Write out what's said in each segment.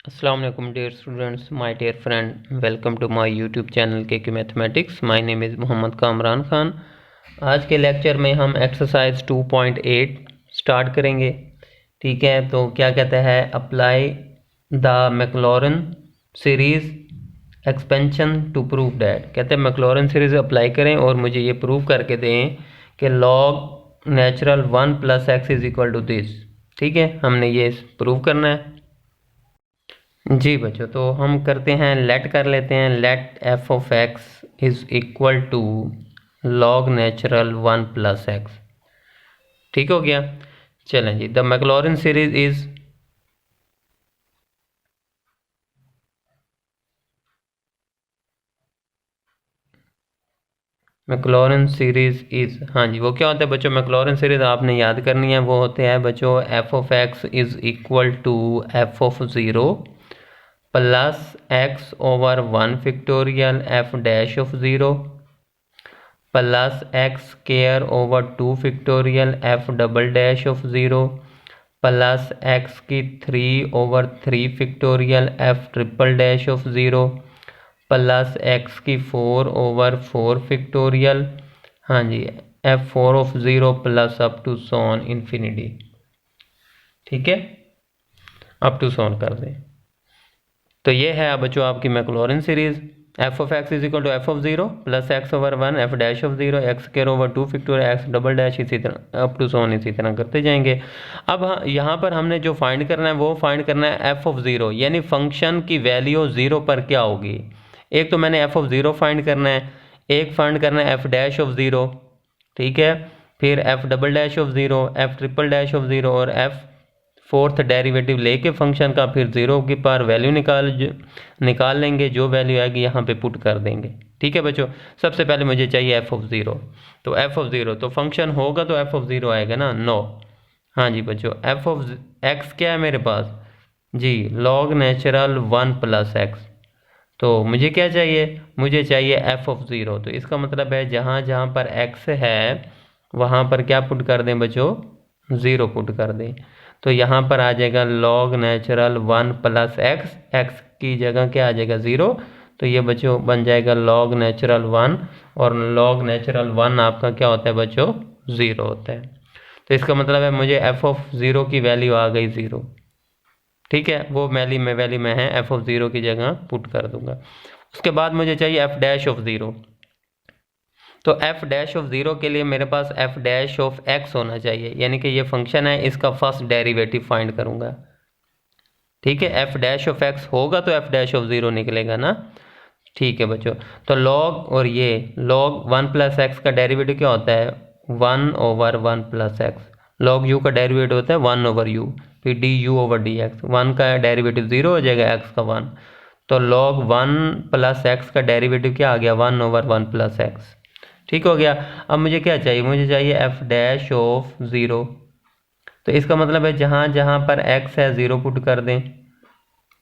अस्सलाम वालेकुम dear students, my dear friend, welcome to my YouTube channel के mathematics. My name is Mohammad Kamran Khan. आज के लेक्चर में हम एक्सरसाइज 2.8 स्टार्ट करेंगे। ठीक है, तो क्या कहता है, apply the Maclaurin series expansion to prove that. कहते हैं मैक्लॉरिन सीरीज़ अप्लाई करें और मुझे ये प्रूव करके दें कि log natural 1 + x is equal to this. ठीक है, हमने ये प्रूव करना है। जी बच्चों, तो हम करते हैं, लेट कर लेते हैं, let F of x is equal to log natural 1 + x। ठीक हो गया। चलें जी, द मैक्लॉरिन सीरीज इज हाँ जी, वो क्या होता है बच्चों, मैक्लॉरिन सीरीज आपने याद करनी है। वो होते हैं बच्चों F of x is equal to F of 0 plus x over 1 factorial F dash of 0 plus x square over 2 factorial F double dash of 0 plus x की 3 over 3 factorial f triple dash of 0 plus x की 4 over 4 factorial, हाँ जी, f 4 of 0 plus up to so on infinity. ठीक है, up to so on कर दें। तो ये है बच्चों आपकी Maclaurin series. F of x is equal to F of 0 plus x over 1 F dash of 0 X square over 2 factorial X double dash, इसी तरह अप टू सोन इसी तरह करते जाएंगे। अब यहाँ पर हमने जो फाइंड करना है वो फाइंड करना है एफ ऑफ 0, यानी फंक्शन की वैल्यू 0 पर क्या होगी। एक तो मैंने एफ ऑफ 0 फाइंड करना है, एक फाइंड करना है एफ डैश ऑफ 0। ठीक है, फिर f double dash of 0, F triple dash of 0 और एफ फोर्थ डेरिवेटिव लेके फंक्शन का फिर 0 की पावर वैल्यू निकाल लेंगे। जो वैल्यू आएगी यहाँ पे पुट कर देंगे। ठीक है बच्चों, सबसे पहले मुझे चाहिए एफ ऑफ 0। तो एफ ऑफ 0 तो फंक्शन होगा तो एफ ऑफ 0 आएगा ना, 9। हाँ जी बच्चों, एफ ऑफ एक्स क्या है मेरे पास जी, लॉग नेचुरल 1 + x। तो मुझे क्या चाहिए, मुझे चाहिए एफ ऑफ 0। तो इसका मतलब है जहाँ जहाँ पर x है वहाँ पर क्या पुट कर दें बच्चों, 0 पुट कर दें। तो यहाँ पर आ जाएगा लॉग नेचुरल 1 + x, x की जगह क्या आ जाएगा 0। तो ये बच्चों बन जाएगा लॉग नेचुरल 1, और लॉग नेचुरल 1 आपका क्या होता है बच्चों, 0 होता है। तो इसका मतलब है मुझे एफ ऑफ 0 की वैल्यू आ गई 0। ठीक है, वो वैल्यू में है, एफ ऑफ 0 की जगह पुट कर दूंगा। उसके बाद मुझे चाहिए एफ डैश ऑफ 0। तो एफ डैश ऑफ 0 के लिए मेरे पास एफ डैश ऑफ x होना चाहिए, यानी कि ये फंक्शन है, इसका फर्स्ट डेरिवेटिव फाइंड करूंगा। ठीक है, एफ डैश ऑफ x होगा तो एफ डैश ऑफ 0 निकलेगा ना। ठीक है बच्चों, तो लॉग और ये लॉग 1 + x का डेरिवेटिव क्या होता है, 1 ओवर 1 + x। लॉग u का डेरिवेटिव होता है 1 ओवर u, फिर D you over D x. 1 का डेरिवेटिव 0 हो जाएगा, x का 1। तो लॉग 1 + x का डेरिवेटिव क्या आ गया, 1 ओवर 1 + x। ठीक हो गया। अब मुझे क्या चाहिए, मुझे चाहिए एफ डैश ऑफ 0। तो इसका मतलब है जहाँ जहाँ पर x है 0 पुट कर दें।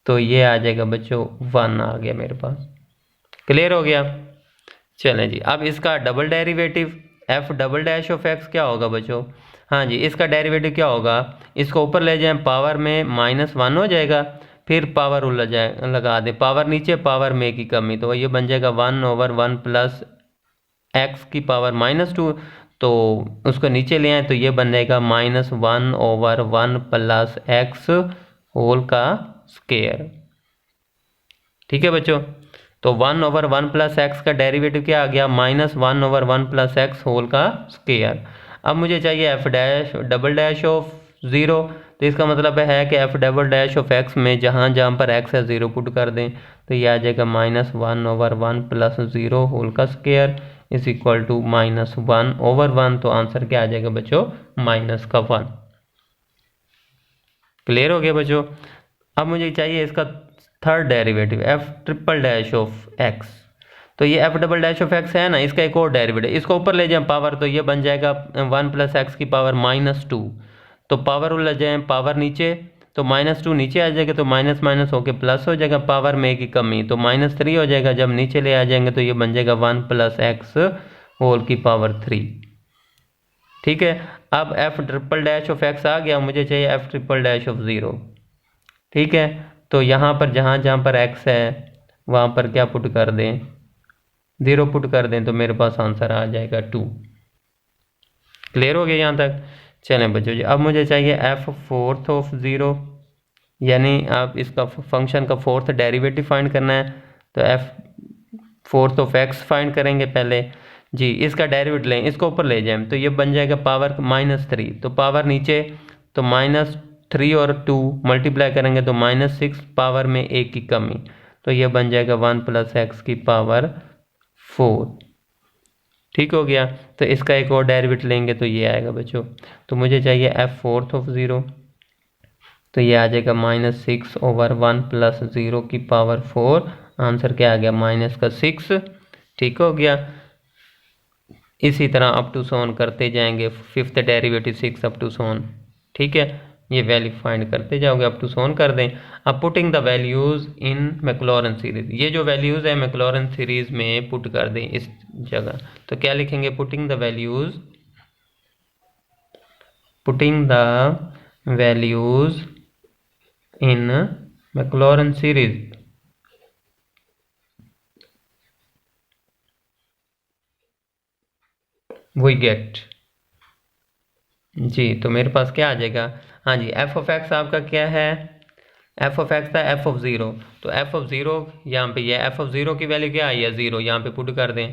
तो ये आ जाएगा बच्चों 1 आ गया मेरे पास। क्लियर हो गया। चलें जी, अब इसका double derivative F double dash of x क्या होगा बच्चों, हाँ जी, इसका डेरिवेटिव क्या होगा, इसको ऊपर ले जाएं पावर में -1 हो जाएगा, फिर पावर लगा दें, पावर नीचे पावर में की कमी, तो ये बन जाएगा 1 ओवर 1 + x की पावर -2। तो उसको नीचे ले आए तो ये बन जाएगा -1 ओवर 1 + x होल का स्क्वायर। ठीक है बच्चों, तो 1 ओवर 1 + x का डेरिवेटिव क्या आ गया, -1 ओवर 1 + x होल का स्क्वायर। अब मुझे चाहिए F dash double dash of 0। तो इसका मतलब है कि F double dash of x में जहाँ जहाँ पर x है 0 पुट कर दें। तो ये आ जाएगा -1 ओवर 1 + 0 होल का square is equal to -1 over 1। तो आंसर क्या आ जाएगा बच्चों, -1। क्लियर हो गया बच्चों। अब मुझे चाहिए इसका third derivative F triple dash of x. तो ये F double dash of x है ना, इसका एक और डेरिवेटिव, इसको ऊपर ले जाएं पावर, तो ये बन जाएगा 1 + x की पावर -2। तो पावर ले जाएं पावर नीचे, तो -2 नीचे आ जाएगा, तो माइनस माइनस होके प्लस हो जाएगा, पावर में की कमी, तो -3 हो जाएगा। जब नीचे ले आ जाएंगे तो ये बन जाएगा 1 + x होल की पावर 3। ठीक है, अब f triple dash of x आ गया, मुझे चाहिए एफ ट्रिपल डैश ऑफ 0। ठीक है, तो यहाँ पर जहाँ पर x है वहाँ पर क्या पुट कर दें, 0 पुट कर दें, तो मेरे पास आंसर आ जाएगा 2। क्लियर हो गया यहाँ तक? चलें बच्चों जी, अब मुझे चाहिए f फोर्थ ऑफ 0, यानी आप इसका फंक्शन का फोर्थ डेरिवेटिव फाइंड करना है। तो f fourth of x find करेंगे पहले जी, इसका डेरिवेटिव लें, इसको ऊपर ले जाएं, तो ये बन जाएगा पावर -3, तो पावर नीचे, तो -3 और 2 मल्टीप्लाई करेंगे तो -6, पावर में 1 की कमी, तो ये बन जाएगा 1 + x की पावर 4। ठीक हो गया। तो इसका एक और डेरिवेटिव लेंगे तो ये आएगा बच्चों। तो मुझे चाहिए f फोर्थ ऑफ 0, तो ये आ जाएगा -6/1 + 0 की पावर 4। आंसर क्या आ गया, -6। ठीक हो गया। इसी तरह अप टू सोन करते जाएंगे, fifth derivative 6 up to so on. ठीक है, ये वैल्यू फाइंड करते जाओगे, अप टू सोन कर दें। अब putting the values in Maclaurin series, ये जो वैल्यूज है मैक्लॉरेन सीरीज में पुट कर दें इस जगह। तो क्या लिखेंगे, putting the values in Maclaurin series. We get जी, तो मेरे पास क्या आ जाएगा, हाँ जी, f ऑफ x आपका क्या है, f ऑफ x था f ऑफ 0, तो f ऑफ 0 यहाँ पे, ये f ऑफ 0 की वैल्यू क्या आई है, 0, यहाँ पे पुट कर दें।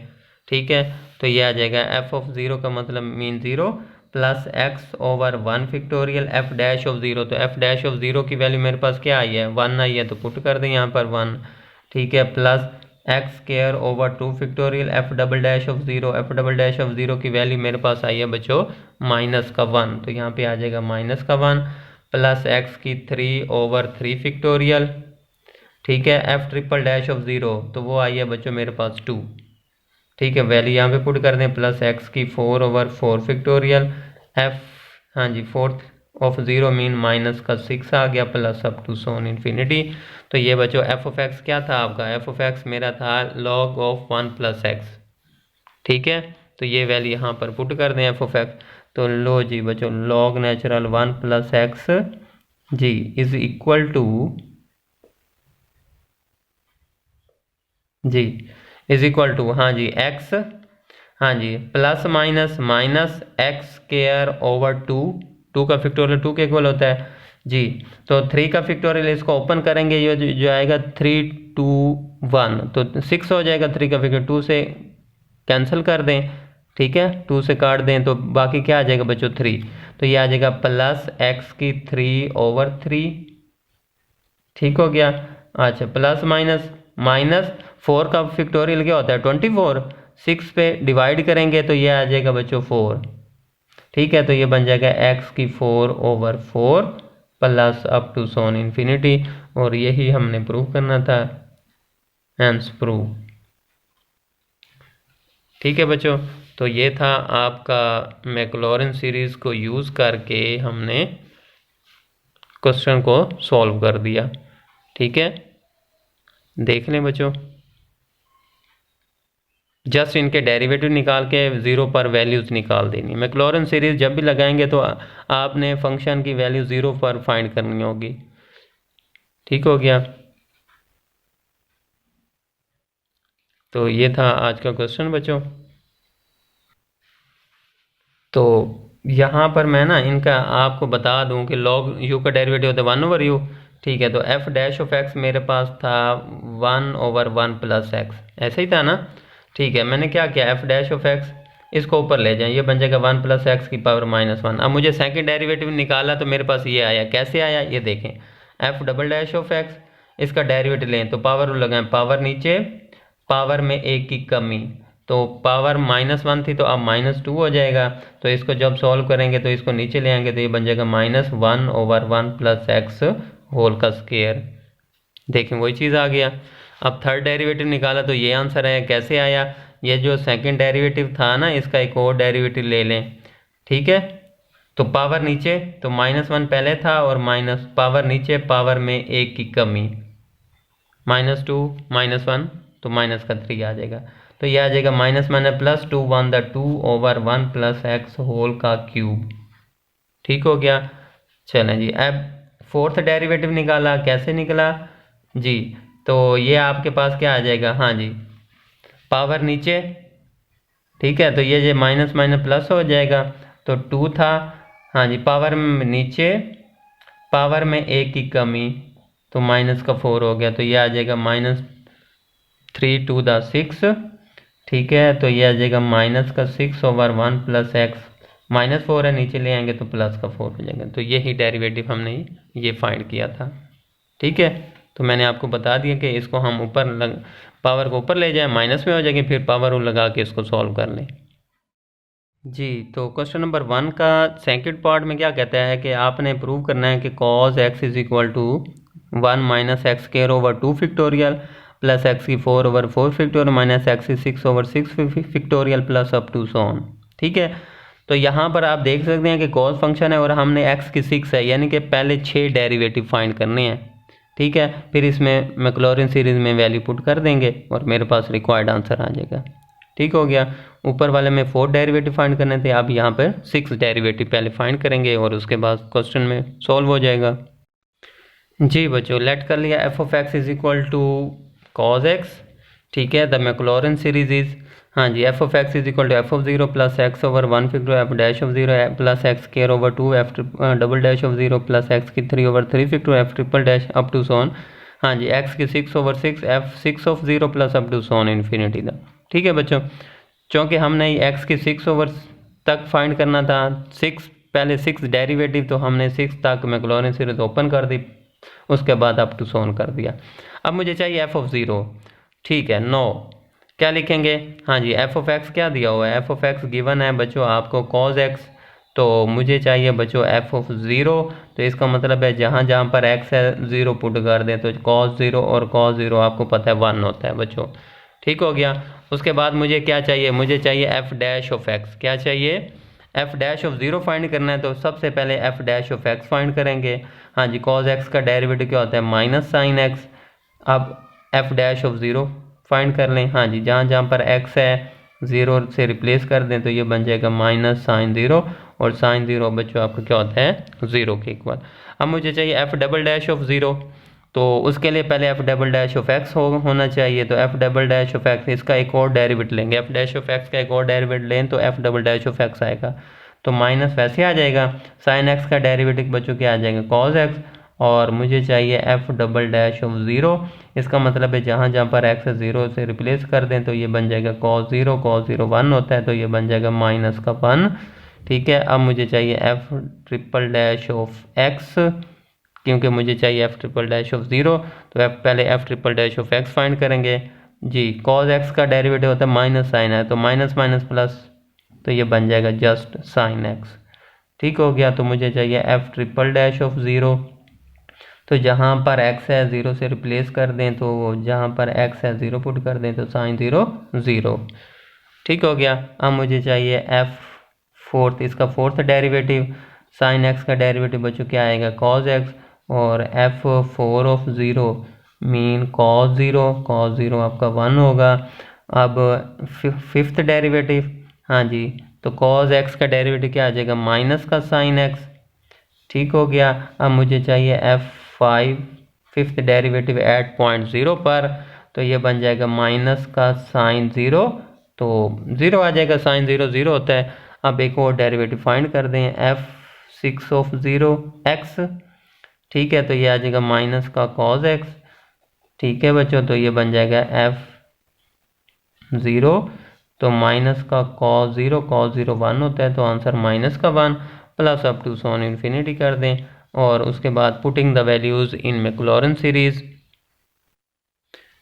ठीक है, तो ये आ जाएगा f ऑफ 0 का मतलब mean 0 + x/1 factorial f dash of 0, तो f डैश ऑफ 0 की वैल्यू मेरे पास क्या आई है, 1 आई है, तो पुट कर दें यहाँ पर 1। ठीक है, plus x² 2 factorial f double dash of 0, f double dash of 0 की वैल्यू मेरे पास आई है बच्चों -1, तो यहाँ पे आ जाएगा -1 प्लस x³ फैक्टोरियल। ठीक है, f ट्रिपल डैश ऑफ 0, तो वो आई है बच्चों मेरे पास 2। ठीक है, वैल्यू यहाँ पे पुट कर दें, प्लस x⁴/4 फैक्टोरियल f, हाँ जी, फोर्थ ऑफ 0 मीन -6 आ गया, plus up to so on infinity. तो ये बच्चों f ऑफ x क्या था आपका, f ऑफ x मेरा था log ऑफ 1 + x। ठीक है, तो ये वैल्यू यहाँ पर पुट कर दें f ऑफ x। तो लो जी बच्चों, log नेचुरल 1 + x जी इज इक्वल टू जी इज इक्वल टू, हाँ जी, x, हाँ जी, प्लस माइनस x²/2, 2 का फैक्टोरियल 2 के इक्वल होता है जी। तो 3 का फैक्टोरियल इसको ओपन करेंगे, ये जो आएगा 3 2 1, तो 6 हो जाएगा। 3 का फैक्टोरियल 2 से कैंसिल कर दें, ठीक है, 2 से काट दें, तो बाकी क्या आ जाएगा बच्चों 3, तो ये आ जाएगा प्लस x⁵/3। ठीक हो गया। अच्छा, प्लस माइनस 4 का फैक्टोरियल क्या होता है 24, 6 पे डिवाइड करेंगे तो ये आ जाएगा बच्चों 4। ठीक है, तो ये बन जाएगा x⁴/4 plus up to so on infinity, और यही हमने प्रूव करना था, हैंस प्रूव। ठीक है बच्चों, तो ये था आपका मैक्लॉरेन सीरीज को यूज़ करके हमने क्वेश्चन को सॉल्व कर दिया। ठीक है, देख लें बच्चों, जस्ट इनके डेरिवेटिव निकाल के 0 पर वैल्यूज निकाल देनी। मैक्लॉरेन सीरीज जब भी लगाएंगे तो आपने फंक्शन की वैल्यू 0 पर फाइंड करनी होगी। ठीक हो गया, तो ये था आज का क्वेश्चन बच्चों। तो यहाँ पर मैं ना इनका आपको बता दूं कि log u का डेरिवेटिव होता है 1/u। ठीक है, तो f डैश ऑफ x मेरे पास था 1/1 + x, ऐसे ही था ना। ठीक है, मैंने क्या किया, f डैश ऑफ x इसको ऊपर ले जाएं, ये बन जाएगा 1 + x की पावर -1। अब मुझे सेकंड डेरिवेटिव निकाला तो मेरे पास ये आया, कैसे आया ये देखें, f double dash of x, इसका डेरिवेटिव लें तो पावर लगाएं, पावर नीचे, पावर में 1 की कमी, तो पावर -1 थी तो अब -2 हो जाएगा। तो इसको जब सॉल्व करेंगे तो इसको नीचे ले आएंगे तो ये बन जाएगा -1/1 + x होल का स्क्वायर। देखें वही चीज़ आ गया। अब थर्ड डेरिवेटिव निकाला तो ये आंसर आया, कैसे आया, ये जो सेकंड डेरिवेटिव था ना इसका एक और डेरिवेटिव ले लें। ठीक है, तो पावर नीचे, तो -1 पहले था और माइनस पावर नीचे, पावर में 1 की कमी, -2 -1 तो -3 आ जाएगा। तो ये आ जाएगा -2 1 द 2/1 + x होल का क्यूब। ठीक हो गया। चलें जी, अब फोर्थ डेरिवेटिव निकाला, कैसे निकला जी, तो ये आपके पास क्या आ जाएगा, हाँ जी, पावर नीचे, ठीक है, तो ये माइनस माइनस प्लस हो जाएगा, तो 2 था, हाँ जी, पावर में नीचे, पावर में 1 की कमी, तो माइनस का 4 हो गया, तो ये आ जाएगा -3 to the 6, ठीक है, तो ये आ जाएगा माइनस का 6/1 प्लस एक्स, -4 है, नीचे ले आएंगे तो प्लस का 4 हो जाएगा, तो ये ही डेरिवेटिव हमने ये फाइंड किया था, ठीक है। तो मैंने आपको बता दिया कि इसको हम ऊपर पावर को ऊपर ले जाएं, माइनस में हो जाएगी, फिर पावर लगा के इसको सॉल्व कर लें जी। तो क्वेश्चन नंबर 1 का सेकंड पार्ट में क्या कहता है कि आपने प्रूव करना है कि cos x is equal to 1 minus X square over 2 factorial plus x की 4/4 फैक्टोरियल माइनस एक्स की 6/6 factorial plus up to so on, ठीक है। तो यहाँ पर आप देख सकते हैं कि cos फंक्शन है और हमने x की 6 है, यानी कि पहले 6 डेरिवेटिव फाइंड करने हैं, ठीक है, फिर इसमें मैक्लॉरिन सीरीज में वैल्यू पुट कर देंगे और मेरे पास रिक्वायर्ड आंसर आ जाएगा, ठीक हो गया। ऊपर वाले में 4 डेरिवेटिव फाइंड करने थे, आप यहाँ पर 6 डेरिवेटिव पहले फाइंड करेंगे और उसके बाद क्वेश्चन में सॉल्व हो जाएगा जी। बच्चों लेट कर लिया f of x is equal to cos x, ठीक है, द मैक्लॉरिन सीरीज इज, हाँ जी, f of x is equal to F of 0 plus x over 1 factorial F dash of 0 plus x square over 2 f double dash of 0 plus x की 3/3 factorial f triple dash up to so on, हाँ जी, x की 6/6 f 6 of 0 plus up to so on infinity the, ठीक है बच्चों। चूँकि हमने x की 6 ओवर तक फाइंड करना था, 6 पहले 6 डेरिवेटिव, तो हमने 6 तक मैक्लॉरिन सीरीज ओपन कर दी, उसके बाद अप टू सोन कर दिया। अब मुझे चाहिए एफ ऑफ 0, ठीक है, 9 क्या लिखेंगे, हाँ जी, एफ ऑफ एक्स क्या दिया हुआ है, एफ ऑफ एक्स गिवन है बच्चों आपको कॉज एक्स, तो मुझे चाहिए बच्चों एफ ऑफ 0, तो इसका मतलब है जहाँ जहाँ पर एक्स है 0 पुट कर दें, तो कॉज 0 और कॉज 0 आपको पता है 1 होता है बच्चों, ठीक हो गया। उसके बाद मुझे क्या चाहिए, मुझे चाहिए एफ डैश ऑफ एक्स, क्या चाहिए, एफ डैश ऑफ 0 फाइंड करना है, तो सबसे पहले F dash of x find करेंगे, हाँ जी, कॉज एक्स का डेरिवेटिव क्या होता है, माइनस साइन एक्स। अब एफ डैश ऑफ 0 फाइंड कर लें, हाँ जी, जहाँ जहाँ पर एक्स है 0 से रिप्लेस कर दें, तो ये बन जाएगा माइनस साइन 0, और साइन 0 बच्चों आपका क्या होता है 0 के इक्वल। अब मुझे चाहिए एफ डबल डैश ऑफ 0, तो उसके लिए पहले F double dash of x होना चाहिए, तो f double dash of x, इसका एक और डेरिवेटिव लेंगे, एफ डैश ऑफ एक्स का एक और डेरिवेटिव लें तो f double dash of x आएगा, तो माइनस वैसे आ जाएगा, साइन एक्स का डेरिवेटिव बच्चों क्या आ जाएगा कॉज एक्स, और मुझे चाहिए एफ डबल डैश ऑफ 0, इसका मतलब है जहाँ जहाँ पर एक्स 0 से रिप्लेस कर दें, तो ये बन जाएगा कॉज 0, कॉज 0 1 होता है, तो ये बन जाएगा माइनस का 1, ठीक है। अब मुझे चाहिए F triple dash of x, क्योंकि मुझे चाहिए एफ ट्रिपल डैश ऑफ 0, तो पहले F triple dash of x find करेंगे जी। कॉज एक्स का डेरिवेटिव होता है माइनस साइन है, तो माइनस माइनस प्लस, तो ये बन जाएगा जस्ट साइन एक्स, ठीक हो गया। तो मुझे चाहिए एफ ट्रिपल डैश ऑफ 0, तो जहाँ पर एक्स है 0 से रिप्लेस कर दें, तो जहाँ पर एक्स है 0 पुट कर दें, तो साइन 0 0, ठीक हो गया। अब मुझे चाहिए एफ फोर्थ, इसका फोर्थ डेरिवेटिव, साइन एक्स का डेरिवेटिव बच्चों क्या आएगा कॉज एक्स, और F 4 of 0 mean cause 0, cause 0 आपका 1 होगा। अब फिफ्थ डेरिवेटिव, हाँ जी, तो कॉज एक्स का डेरिवेटिव क्या आ जाएगा माइनस का साइन एक्स, ठीक हो गया। अब मुझे चाहिए f5 fifth derivative eight point 0 पर, तो ये बन जाएगा माइनस का साइन 0, तो 0 आ जाएगा, साइन 0 0 होता है। अब एक और डेरिवेटिव फाइंड कर दें, f6 ऑफ 0 x, ठीक है, तो ये आ जाएगा माइनस का कॉज एक्स, ठीक है बच्चों, तो ये बन जाएगा f0, तो माइनस का कॉज 0, कॉज 0 1 होता है, तो आंसर माइनस का 1 plus up to so on infinity कर दें, और उसके बाद putting the values in Maclaurin series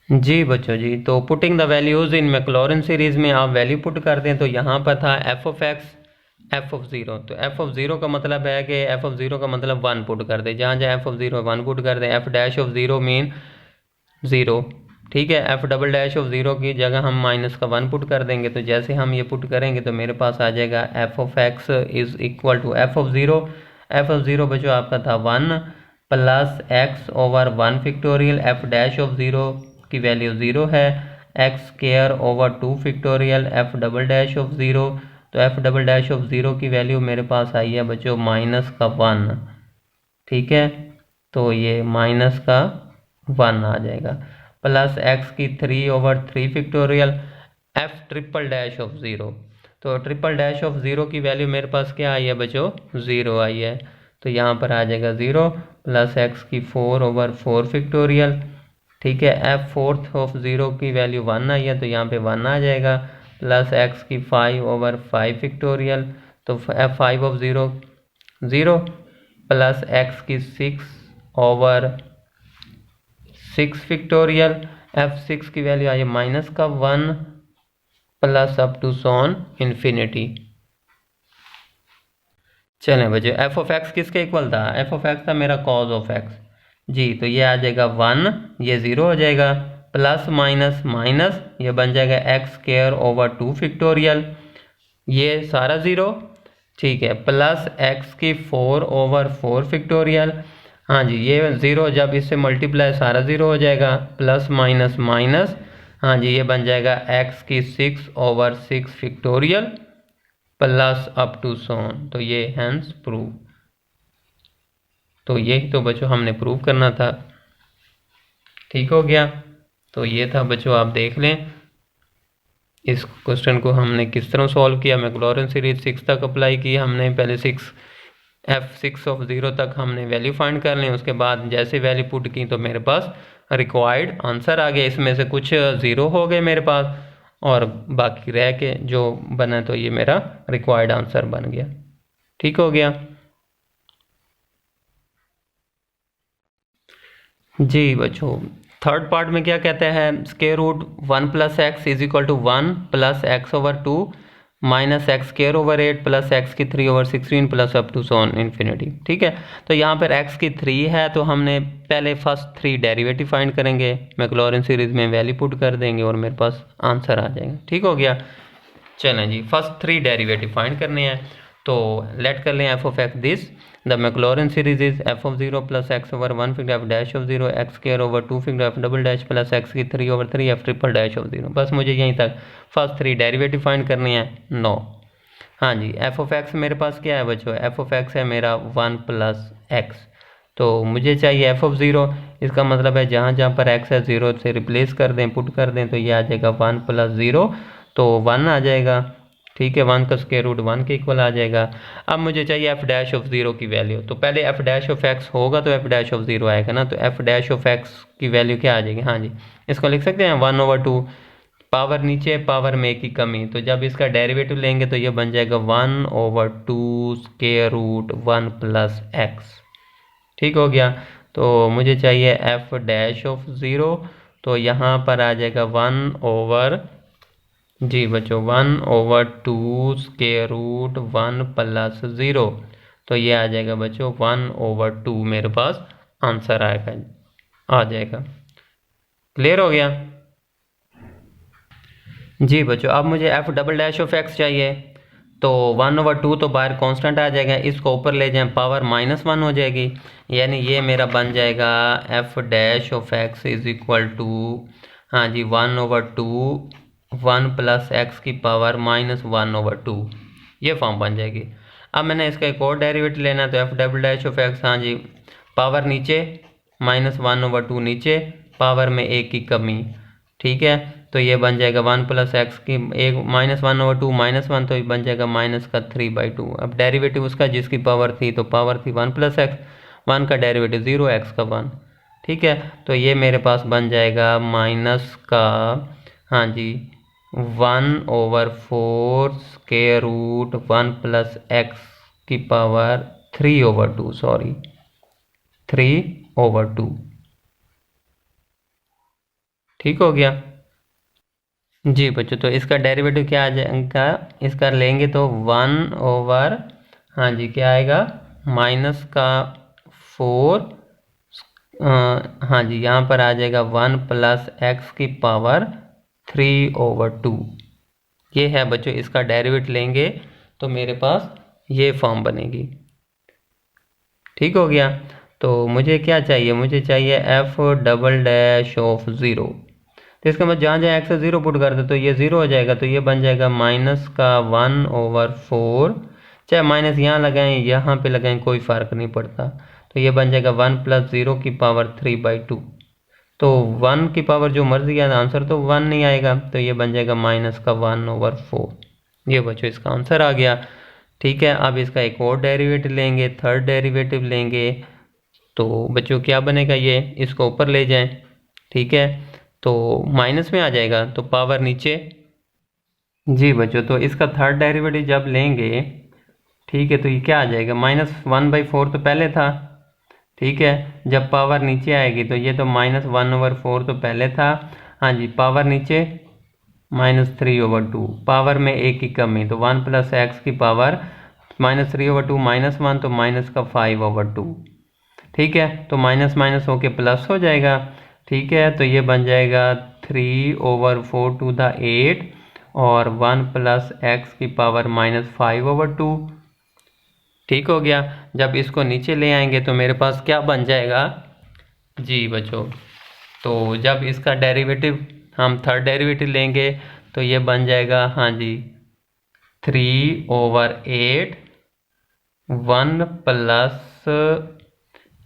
जी बच्चों जी। तो putting the values in Maclaurin series में आप वैल्यू पुट कर दें, तो यहाँ पर था F of X F of 0, तो एफ ऑफ 0 का मतलब है कि एफ ऑफ 0 का मतलब 1 पुट कर दे, जहाँ जहाँ एफ ऑफ 0 1 पुट कर दें, एफ डैश ऑफ 0 मीन 0, ठीक है, एफ डबल डैश ऑफ 0 की जगह हम माइनस का 1 पुट कर देंगे, तो जैसे हम ये पुट करेंगे तो मेरे पास आ जाएगा F of x is equal to F of 0, F of 0 बच्चों आपका था 1 plus x over 1 factorial, F dash of 0 की वैल्यू 0 है, X square over 2 factorial, F double dash of 0, तो एफ डबल डैश ऑफ 0 की वैल्यू मेरे पास आई है बच्चों माइनस का 1, ठीक है, तो ये माइनस का 1 आ जाएगा, प्लस एक्स की 3/3 factorial f triple dash of 0। तो ट्रिपल डैश ऑफ 0 की वैल्यू मेरे पास क्या आई है बच्चों, 0 आई है। तो यहाँ पर आ जाएगा 0 प्लस एक्स की 4/4 फैक्टोरियल। ठीक है, एफ फोर्थ ऑफ 0 की वैल्यू 1 आई है, तो यहाँ पे 1 आ जाएगा, प्लस एक्स की 5/5 फैक्टोरियल। तो एफ 5 ऑफ 0 0 प्लस एक्स की 6/6 फैक्टोरियल। एफ 6 की वैल्यू आई है माइनस का 1 plus up to so on infinity. चलें बच्चों, एफ ऑफ एक्स किसके इक्वल था, एफ ऑफ एक्स था मेरा कॉज ऑफ एक्स जी। तो ये आ जाएगा 1, ये 0 हो जाएगा, प्लस माइनस माइनस ये बन जाएगा x²/2 फैक्टोरियल, ये सारा 0। ठीक है, प्लस एक्स की 4/4 फैक्टोरियल। हाँ जी, ये 0 जब इससे मल्टीप्लाई सारा 0 हो जाएगा, प्लस माइनस माइनस, हाँ जी ये बन जाएगा x की 6/6 factorial plus up to so on. तो ये हैंस प्रूव। तो यही तो बच्चों हमने प्रूव करना था। ठीक हो गया, तो ये था बच्चों, आप देख लें इस क्वेश्चन को हमने किस तरह सॉल्व किया। मैक्लॉरेन सीरीज 6 तक अप्लाई की हमने, पहले f6 ऑफ 0 तक हमने वैल्यू फाइंड कर लें, उसके बाद जैसे वैल्यू पुट की तो मेरे पास रिक्वायर्ड आंसर आ गया। इसमें से कुछ 0 हो गए मेरे पास और बाकी रह के जो बना, तो ये मेरा रिक्वायर्ड आंसर बन गया। ठीक हो गया जी बच्चों। थर्ड पार्ट में क्या कहते हैं, square root 1 plus X is equal to 1 plus x/2 minus x² plus x की 3/16 plus up to so on infinity. ठीक है, तो यहाँ पर x की 3 है, तो हमने पहले फर्स्ट 3 डेरिवेटिव फाइंड करेंगे, मैक्लॉरेन सीरीज में वैल्यू पुट कर देंगे और मेरे पास आंसर आ जाएगा। ठीक हो गया, चलें जी, फर्स्ट 3 डेरिवेटिव फाइंड करने हैं। तो लेट कर लें f of x this, the Maclaurin series is f of 0 plus x/1 फिर एफ डैश ऑफ 0 x²/2 फिर f double dash plus x की 3/3 एफ ट्रिपल डैश ऑफ 0। बस मुझे यहीं तक फर्स्ट 3 डेरिवेटिव फाइंड करनी है। 9, हाँ जी, एफ ऑफ एक्स मेरे पास क्या है बच्चों, एफ ऑफ एक्स है मेरा 1 प्लस एक्स। तो मुझे चाहिए एफ ऑफ 0, इसका मतलब है जहाँ जहाँ पर एक्स है 0 से रिप्लेस कर दें, पुट कर दें, तो ये आ जाएगा 1 प्लस 0, तो 1 आ जाएगा। ठीक है, 1 का स्क्वायर रूट 1 के इक्वल आ जाएगा। अब मुझे चाहिए एफ डैश ऑफ 0 की वैल्यू, तो पहले एफ डैश ऑफ एक्स होगा तो एफ डैश ऑफ 0 आएगा ना, तो एफ डैश ऑफ एक्स की वैल्यू क्या आ जाएगी, हाँ जी इसको लिख सकते हैं 1/2, पावर नीचे पावर में की कमी, तो जब इसका डेरिवेटिव लेंगे तो ये बन जाएगा 1/2 स्क्वायर रूट 1 प्लस एक्स। ठीक हो गया, तो मुझे चाहिए एफ डैश ऑफ 0, तो यहाँ पर आ जाएगा 1/, जी बच्चों 1/2 स्क्वायर रूट 1 प्लस 0, तो ये आ जाएगा बच्चों 1/2 मेरे पास आंसर आएगा, आ जाएगा। क्लियर हो गया जी बच्चों। अब मुझे F double dash of x चाहिए, तो 1/2 तो बाहर कांस्टेंट आ जाएगा, इसको ऊपर ले जाएं पावर -1 हो जाएगी, यानी ये मेरा बन जाएगा F dash of x is equal to, हाँ जी 1/2 1 प्लस एक्स की पावर -1/2, ये फॉर्म बन जाएगी। अब मैंने इसका एक और डेरिवेटिव लेना है, तो f double dash of x, हाँ जी पावर नीचे -1/2 नीचे, पावर में 1 की कमी। ठीक है, तो ये बन जाएगा 1 प्लस एक्स की एक -1/2 -1, तो ये बन जाएगा -3/2। अब डेरिवेटिव उसका जिसकी पावर थी, तो पावर थी 1 प्लस एक्स, 1 का डेरिवेटिव 0, एक्स का 1। ठीक है, तो ये मेरे पास बन जाएगा माइनस का, हाँ जी 1/4 स्क्वायर रूट 1 प्लस एक्स की पावर 3/2, सॉरी 3/2। ठीक हो गया जी बच्चों, तो इसका डेरिवेटिव क्या आ जाएगा, इसका लेंगे तो 1/, हाँ जी क्या आएगा माइनस का 4, हाँ जी यहाँ पर आ जाएगा 1 प्लस एक्स की पावर 3/2। ये है बच्चों, इसका डेरिवेटिव लेंगे तो मेरे पास ये फॉर्म बनेगी। ठीक हो गया, तो मुझे क्या चाहिए, मुझे चाहिए एफ डबल डैश ऑफ 0, तो इसका मतलब जहाँ जहाँ एक्स 0 पुट कर दे तो ये 0 हो जाएगा, तो ये बन जाएगा माइनस का 1/4, चाहे माइनस यहाँ लगाएं यहाँ पे लगाएं कोई फ़र्क नहीं पड़ता, तो ये बन जाएगा 1 + 0 की पावर 3/2। तो 1 की पावर जो मर्जी है, आंसर तो 1 नहीं आएगा, तो ये बन जाएगा -1/4। ये बच्चों इसका आंसर आ गया। ठीक है, अब इसका एक और डेरिवेटिव लेंगे, थर्ड डेरिवेटिव लेंगे। तो बच्चों क्या बनेगा, ये इसको ऊपर ले जाएं। ठीक है, तो माइनस में आ जाएगा, तो पावर नीचे। जी बच्चों, तो इसका थर्ड डेरिवेटिव जब लेंगे, ठीक है, तो ये क्या आ जाएगा, -1/4 तो पहले था। ठीक है, जब पावर नीचे आएगी तो ये तो -1/4 तो पहले था। हाँ जी, पावर नीचे -3/2, पावर में एक की कमी, तो 1 + x की पावर -3/2 -1, तो -5/2। ठीक है, तो माइनस माइनस होके प्लस हो जाएगा। ठीक है, तो ये बन जाएगा 3/4 टू द 8 और 1 + x की पावर -5/2। ठीक हो गया। जब इसको नीचे ले आएंगे तो मेरे पास क्या बन जाएगा जी बच्चों, तो जब इसका डेरिवेटिव हम थर्ड डेरिवेटिव लेंगे तो ये बन जाएगा, हाँ जी, 3/8 1 +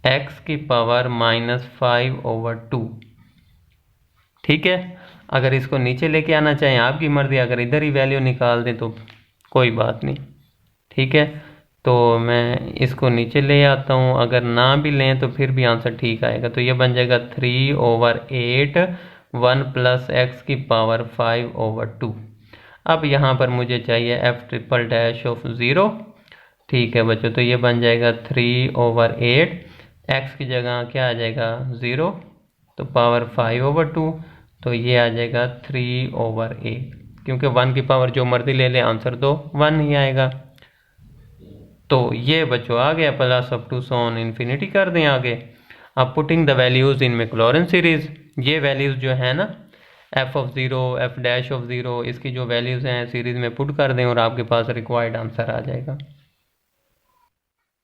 x की पावर -5/2। ठीक है, अगर इसको नीचे लेके आना चाहें आपकी मर्जी, अगर इधर ही वैल्यू निकाल दें तो कोई बात नहीं। ठीक है, तो मैं इसको नीचे ले आता हूँ, अगर ना भी लें तो फिर भी आंसर ठीक आएगा। तो ये बन जाएगा 3/8 1 + x की पावर 5/2। अब यहाँ पर मुझे चाहिए f''(0). ठीक है बच्चों, तो ये बन जाएगा 3/8, x की जगह क्या आ जाएगा 0, तो पावर 5/2, तो ये आ जाएगा 3/8। क्योंकि 1 की पावर जो मर्जी ले ले, आंसर तो 1 ही आएगा। तो ये बच्चों आ गया, plus up to so on infinity कर दें आगे। अब putting the values in Maclaurin series, ये वैल्यूज़ जो है ना f(0), f'(0), इसकी जो वैल्यूज़ हैं सीरीज़ में पुट कर दें और आपके पास रिक्वायर्ड आंसर आ जाएगा।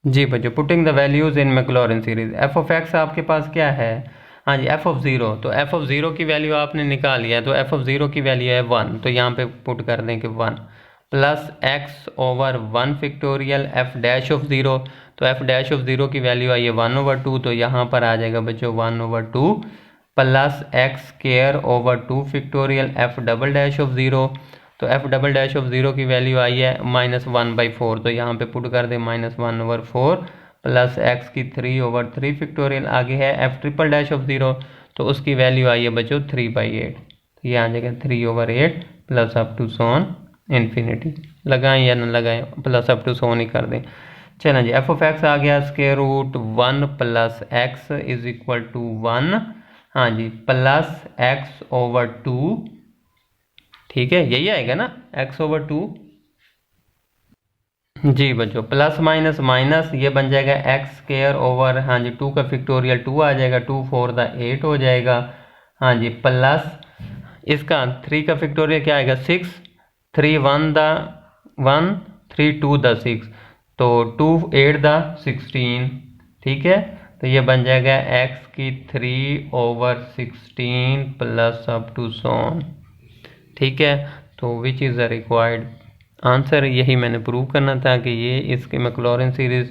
जी बच्चों, putting the values in Maclaurin series, f(x) आपके पास क्या है, हाँ जी f(0), तो f(0) की वैल्यू आपने निकाल लिया, तो f(0) की वैल्यू है 1, तो यहाँ पे पुट कर दें कि 1 + x/1 f'(0), तो f'(0) की वैल्यू आई है 1/2, तो यहाँ पर आ जाएगा बच्चों 1/2 + x² f'(0), तो f'(0) की वैल्यू आई है -1/4, तो यहाँ पे पुट कर दे -1/4 + x की 3/3 आगे है f'(0), तो उसकी वैल्यू आई है बच्चों 3/8, तो ये आ जाएगा 3/8 plus up to so on infinity. लगाएं या न लगाएं, प्लस अप टू सॉन ही कर दें। चलें जी, f(x) आ गया √1 + x = 1, हाँ जी, प्लस x/2। ठीक है, यही आएगा ना x/2। जी बच्चों, प्लस माइनस माइनस, ये बन जाएगा x², हाँ जी, 2 का फैक्टोरियल 2 आ जाएगा, 2 4 द 8 हो जाएगा, हाँ जी, प्लस इसका 3 का फैक्टोरियल क्या आएगा 6, 3 1 द 1, 3 2 द 6, तो 2 8 द 16। ठीक है, तो ये बन जाएगा x की 3/16 प्लस अप टू सॉन। ठीक है, तो which is the required answer, यही मैंने प्रूव करना था कि ये इसके मैक्लॉरेन सीरीज़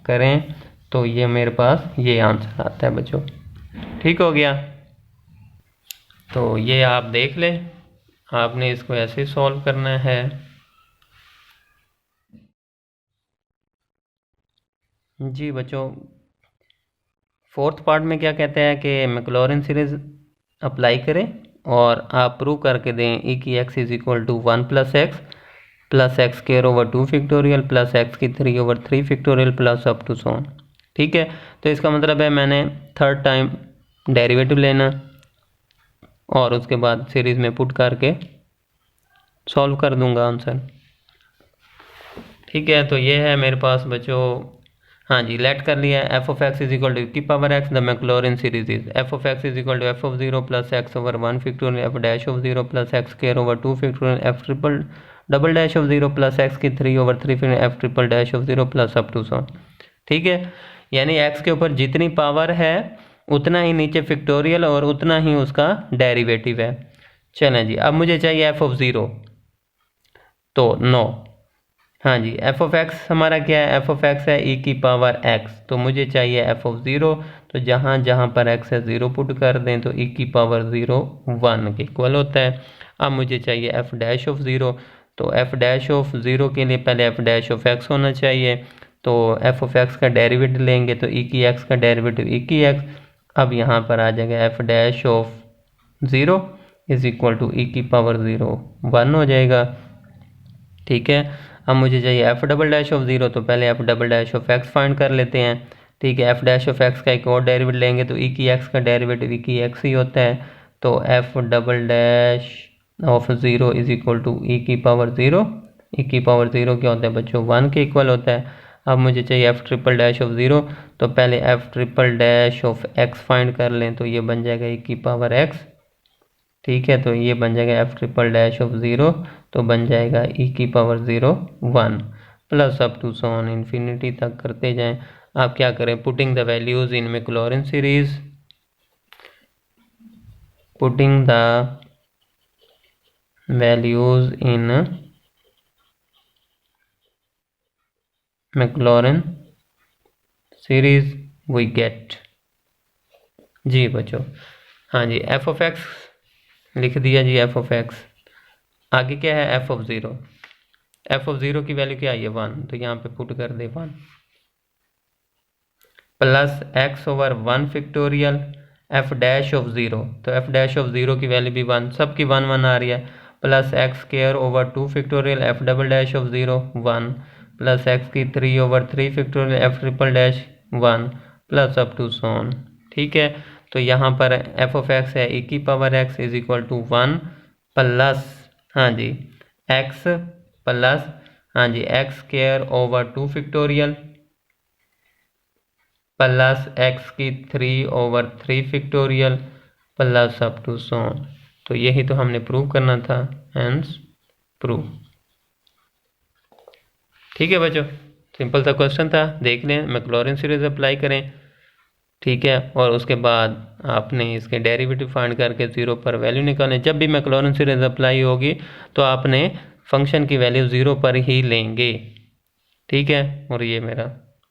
करें तो ये मेरे पास ये आंसर आता है बच्चों। ठीक हो गया, तो ये आप देख लें, आपने इसको ऐसे सॉल्व करना है। जी बच्चों, फोर्थ पार्ट में क्या कहते हैं कि मैक्लॉरेन सीरीज़ अप्लाई करें और आप प्रूव करके दें e की x = 1 + x + x² factorial plus x की 3/3 factorial plus up to so on. ठीक है, तो इसका मतलब है मैंने थर्ड टाइम डेरिवेटिव लेना और उसके बाद सीरीज़ में पुट करके सॉल्व कर दूंगा आंसर। ठीक है, तो ये है मेरे पास बच्चों, हाँ जी, लेट कर लिया है। f(x) = की power x, the Maclaurin series is f(x) = f(0) + x/1 factorial f'(0) + x²/2 factorial f'(0) + x की 3/3 f'(0) plus up to so on. ठीक है, यानी x के ऊपर जितनी पावर है उतना ही नीचे फैक्टोरियल और उतना ही उसका डेरिवेटिव है। चलें जी, अब मुझे चाहिए f(0), तो 9, हाँ जी, एफ ऑफ एक्स हमारा क्या है, एफ ऑफ एक्स है ई की पावर एक्स, तो मुझे चाहिए एफ ऑफ ज़ीरो, तो जहाँ जहाँ पर एक्स है ज़ीरो पुट कर दें तो ई की पावर ज़ीरो 1 के इक्वल होता है। अब मुझे चाहिए एफ डैश ऑफ ज़ीरो, तो एफ डैश ऑफ ज़ीरो के लिए पहले एफ डैश ऑफ एक्स होना चाहिए, तो एफ ऑफ एक्स का डेरिवेटिव लेंगे तो ई की एक्स का डेरिवेटिव ई की एक्स, अब यहाँ पर आ जाएगा F dash of zero is equal to e की पावर ज़ीरो 1 हो जाएगा। ठीक है, अब मुझे चाहिए F double dash of zero, तो पहले F double dash of x find कर लेते हैं। ठीक है, एफ डैश ऑफ एक्स का एक और डेरिवेटिव लेंगे तो ई की एक्स का डेरिवेटिव ई की एक्स ही होता है, तो f double dash of zero is equal to e की पावर ज़ीरो, ई की पावर ज़ीरो क्या होता है बच्चों 1 के इक्वल होता है। अब मुझे चाहिए F triple dash of zero, तो पहले F triple dash of x find कर लें, तो ये बन जाएगा ई की पावर एक्स। ठीक है, तो ये बन जाएगा f triple dash of zero, तो बन जाएगा ई की power zero 1 plus up to so on infinity तक करते जाएं। आप क्या करें, putting the values in Maclaurin series, putting the values in Maclaurin series we get. जी बच्चों, हाँ जी, एफ ऑफ एक्स लिख दिया जी, एफ ऑफ एक्स। आगे क्या है, F of zero, F of zero की वैल्यू क्या आई है 1, तो यहाँ पे पुट कर दे 1 plus x over 1 factorial F dash of zero, तो एफ डैश ऑफ ज़ीरो की वैल्यू भी 1, सबकी 1 1 आ रही है, plus x square over 2 factorial F double dash of zero 1 plus x की 3 over 3 factorial f triple dash 1 plus up to so on. ठीक है, तो यहाँ पर एफ ऑफ एक्स है ई की power x is equal to 1 plus, हाँ जी, एक्स प्लस, हाँ जी, x square over 2 factorial plus x की 3 over 3 factorial plus up to so on. तो यही तो हमने प्रूव करना था, हेंस प्रूव। ठीक है बच्चों, सिंपल सा क्वेश्चन था, देख लें, मैक्लॉरिन सीरीज अप्लाई करें। ठीक है, और उसके बाद आपने इसके डेरिवेटिव फाइंड करके ज़ीरो पर वैल्यू निकालें। जब भी मैक्लॉरिन सीरीज अप्लाई होगी तो आपने फंक्शन की वैल्यू ज़ीरो पर ही लेंगे। ठीक है, और ये मेरा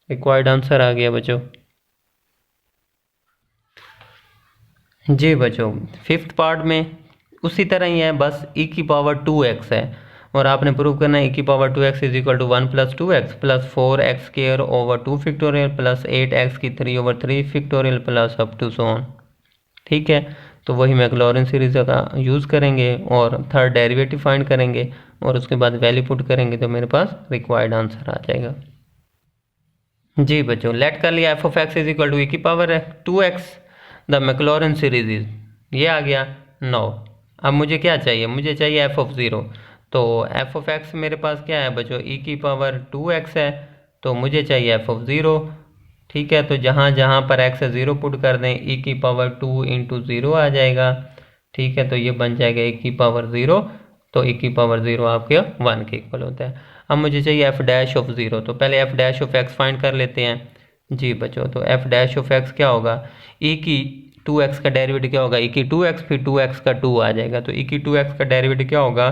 रिक्वायर्ड आंसर आ गया बच्चों। जी बच्चों, फिफ्थ पार्ट में उसी तरह ही है, बस ई की पावर 2x है और आपने प्रूव करना है ई की power 2x is equal to 1 plus 2x plus 4x square over 2 factorial plus 8x की 3 over 3 factorial plus up to so on. ठीक है, तो वही मैक्लॉरिन सीरीज का यूज़ करेंगे और थर्ड डेरिवेटिव फाइंड करेंगे और उसके बाद वैल्यू पुट करेंगे तो मेरे पास रिक्वायर्ड आंसर आ जाएगा। जी बच्चों, लेट कर लिया f of x is equal to e की पावर है 2x, the Maclaurin series is, ये आ गया 9। अब मुझे क्या चाहिए, मुझे चाहिए एफ ऑफ ज़ीरो, तो एफ ऑफ एक्स मेरे पास क्या है बच्चों, ई की पावर 2x है, तो मुझे चाहिए एफ ऑफ ज़ीरो। ठीक है, तो जहाँ जहाँ पर एक्स है ज़ीरो पुट कर दें, ई की पावर 2 इंटू ज़ीरो आ जाएगा। ठीक है, तो ये बन जाएगा ई की पावर ज़ीरो, तो ई की पावर ज़ीरो आपके 1 के इक्वल होता है। अब मुझे चाहिए एफ डैश ऑफ ज़ीरो, तो पहले F dash of x find कर लेते हैं। जी बच्चों, तो एफ डैश ऑफ एक्स क्या होगा, ई की 2x का डेरिवेटिव क्या होगा, ई की 2x फिर 2x का 2 आ जाएगा, तो ई की 2x का डेरिवेटिव क्या होगा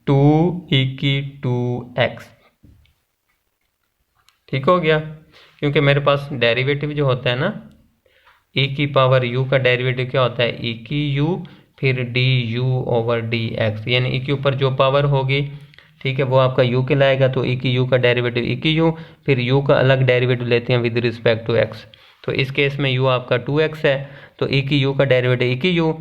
2 ई की 2x। ठीक हो गया, क्योंकि मेरे पास डेरिवेटिव जो होता है ना, ई की पावर u का डेरिवेटिव क्या होता है ई की u फिर D you over D x, यानी ई के ऊपर जो पावर होगी, ठीक है, वो आपका u के लाएगा, तो ई की u का डेरिवेटिव ई की u फिर u का अलग डेरिवेटिव लेते हैं विद रिस्पेक्ट टू x, तो इस केस में u आपका 2x है, तो ई की u का डेरिवेटिव ई की u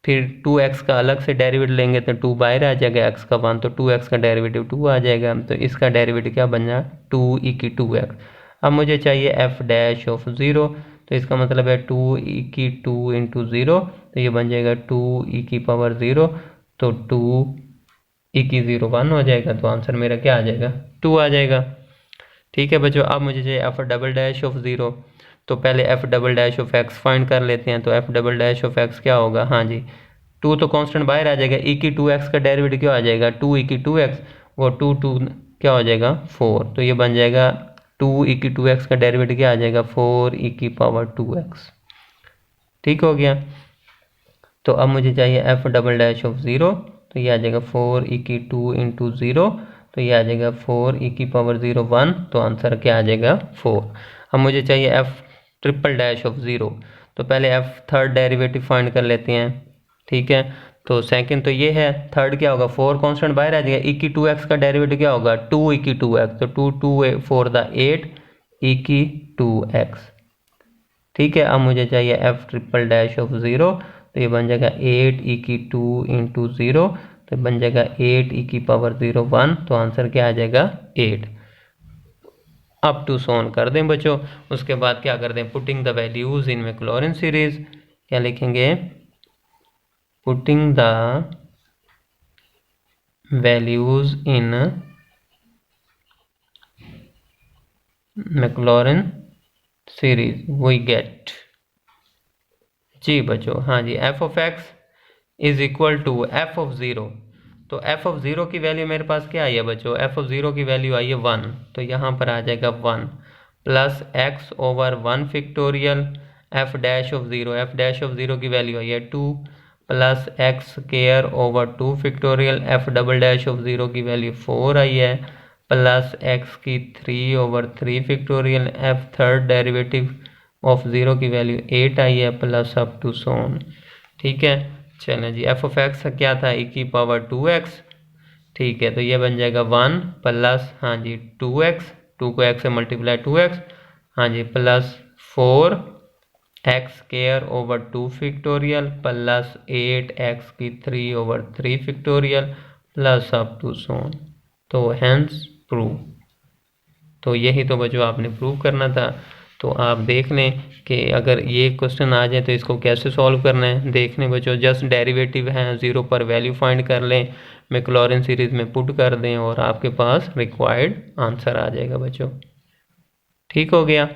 फिर 2x का अलग से डेरिवेटिव लेंगे तो 2 बाहर आ जाएगा, x का 1, तो 2x का डेरिवेटिव 2 आ जाएगा, तो इसका डेरिवेटिव क्या बन जाए 2 ई की 2x। अब मुझे चाहिए एफ डैश ऑफ ज़ीरो, तो इसका मतलब है 2 ई की 2 इंटू ज़ीरो, तो ये बन जाएगा 2 ई की पावर 0, तो 2 ई की 0 1 हो जाएगा, तो आंसर मेरा क्या आ जाएगा 2 आ जाएगा। ठीक है बच्चों, अब मुझे चाहिए F double dash of zero, तो पहले F double dash of x find कर लेते हैं, तो f double dash of X क्या होगा, हाँ जी, 2 तो कांस्टेंट बाहर आ जाएगा, ई की 2x का डेरिवेटिव क्या आ जाएगा 2 ई की 2x, वो 2 क्या हो जाएगा 4, तो ये बन जाएगा 2 ई की 2x का डेरिवेटिव क्या आ जाएगा 4 ई की पावर 2x। ठीक हो गया, तो अब मुझे चाहिए F double dash of zero, तो ये आ जाएगा 4 ई की 2 इंटू ज़ीरो तो ये आ जाएगा 4 e की पावर 0 1, तो आंसर क्या आ जाएगा 4। अब मुझे चाहिए f ट्रिपल डैश ऑफ 0, तो पहले f थर्ड डेरिवेटिव फाइंड कर लेते हैं। ठीक है, तो सेकंड तो ये है, थर्ड क्या होगा 4 कांस्टेंट बाहर आ जाएगा, e की 2x का डेरिवेटिव क्या होगा 2 e की 2x, तो 2 2 4 द 8 e की 2x। ठीक है, अब मुझे चाहिए f ट्रिपल डैश ऑफ 0, तो ये बन जाएगा 8 e की 2 इंटू 0, तो बन जाएगा 8 e की पावर 0 1, तो आंसर क्या आ जाएगा 8। अप टू सोन कर दें बच्चों, उसके बाद क्या कर दें, putting the values in Maclaurin series. क्या लिखेंगे, putting the values in Maclaurin series we get. जी बच्चों, हाँ जी, f of x is equal to f of 0, तो f ऑफ 0 की वैल्यू मेरे पास क्या आई है बच्चों, f ऑफ 0 की वैल्यू आई है 1, तो यहाँ पर आ जाएगा 1 plus x over 1 factorial f dash of 0, f dash of 0 की वैल्यू आई है 2 plus x square over 2 factorial f double dash of 0 की वैल्यू 4 आई है, प्लस x की 3 over 3 factorial f third derivative of 0 की वैल्यू 8 आई है, प्लस अप टू सोन। ठीक है, चलें जी, f ऑफ x क्या था e की पावर 2x। ठीक है, तो ये बन जाएगा 1 प्लस, हाँ जी 2x, 2 को x से मल्टीप्लाई 2x, हाँ जी plus 4 x square over 2 factorial plus 8 x की 3 over 3 factorial plus up to so on, तो हैंस प्रूव। तो यही तो बच्चों आपने प्रूव करना था। तो आप देख लें कि अगर ये क्वेश्चन आ जाए तो इसको कैसे सॉल्व करना है। देख लें बच्चों, जस्ट डेरिवेटिव है 0 पर वैल्यू फाइंड कर लें, मैक्लॉरिन सीरीज में पुट कर दें और आपके पास रिक्वायर्ड आंसर आ जाएगा बच्चों। ठीक हो गया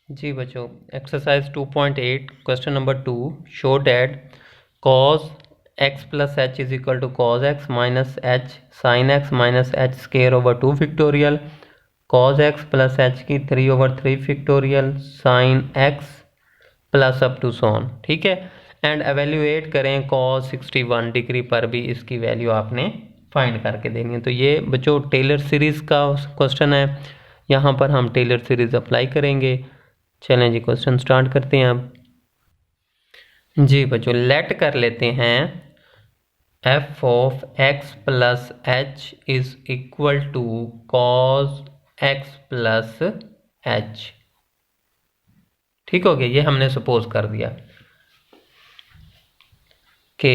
जी बच्चों। Exercise 2.8 question number 2, show that cos x plus H is equal to cos x minus H sine x minus h square over 2 factorial, cos x plus H की 3 over 3 factorial sine x plus up to so on. ठीक है, and evaluate करें cos 61 degree पर भी इसकी value आपने find करके देनी है। तो ये बच्चों टेलर सीरीज का क्वेश्चन है, यहाँ पर हम टेलर सीरीज अप्लाई करेंगे। चलें जी, क्वेश्चन स्टार्ट करते हैं अब। जी बच्चों, लेट कर लेते हैं f of x plus H is equal to cos x plus H. ठीक हो गया, ये हमने सपोज कर दिया कि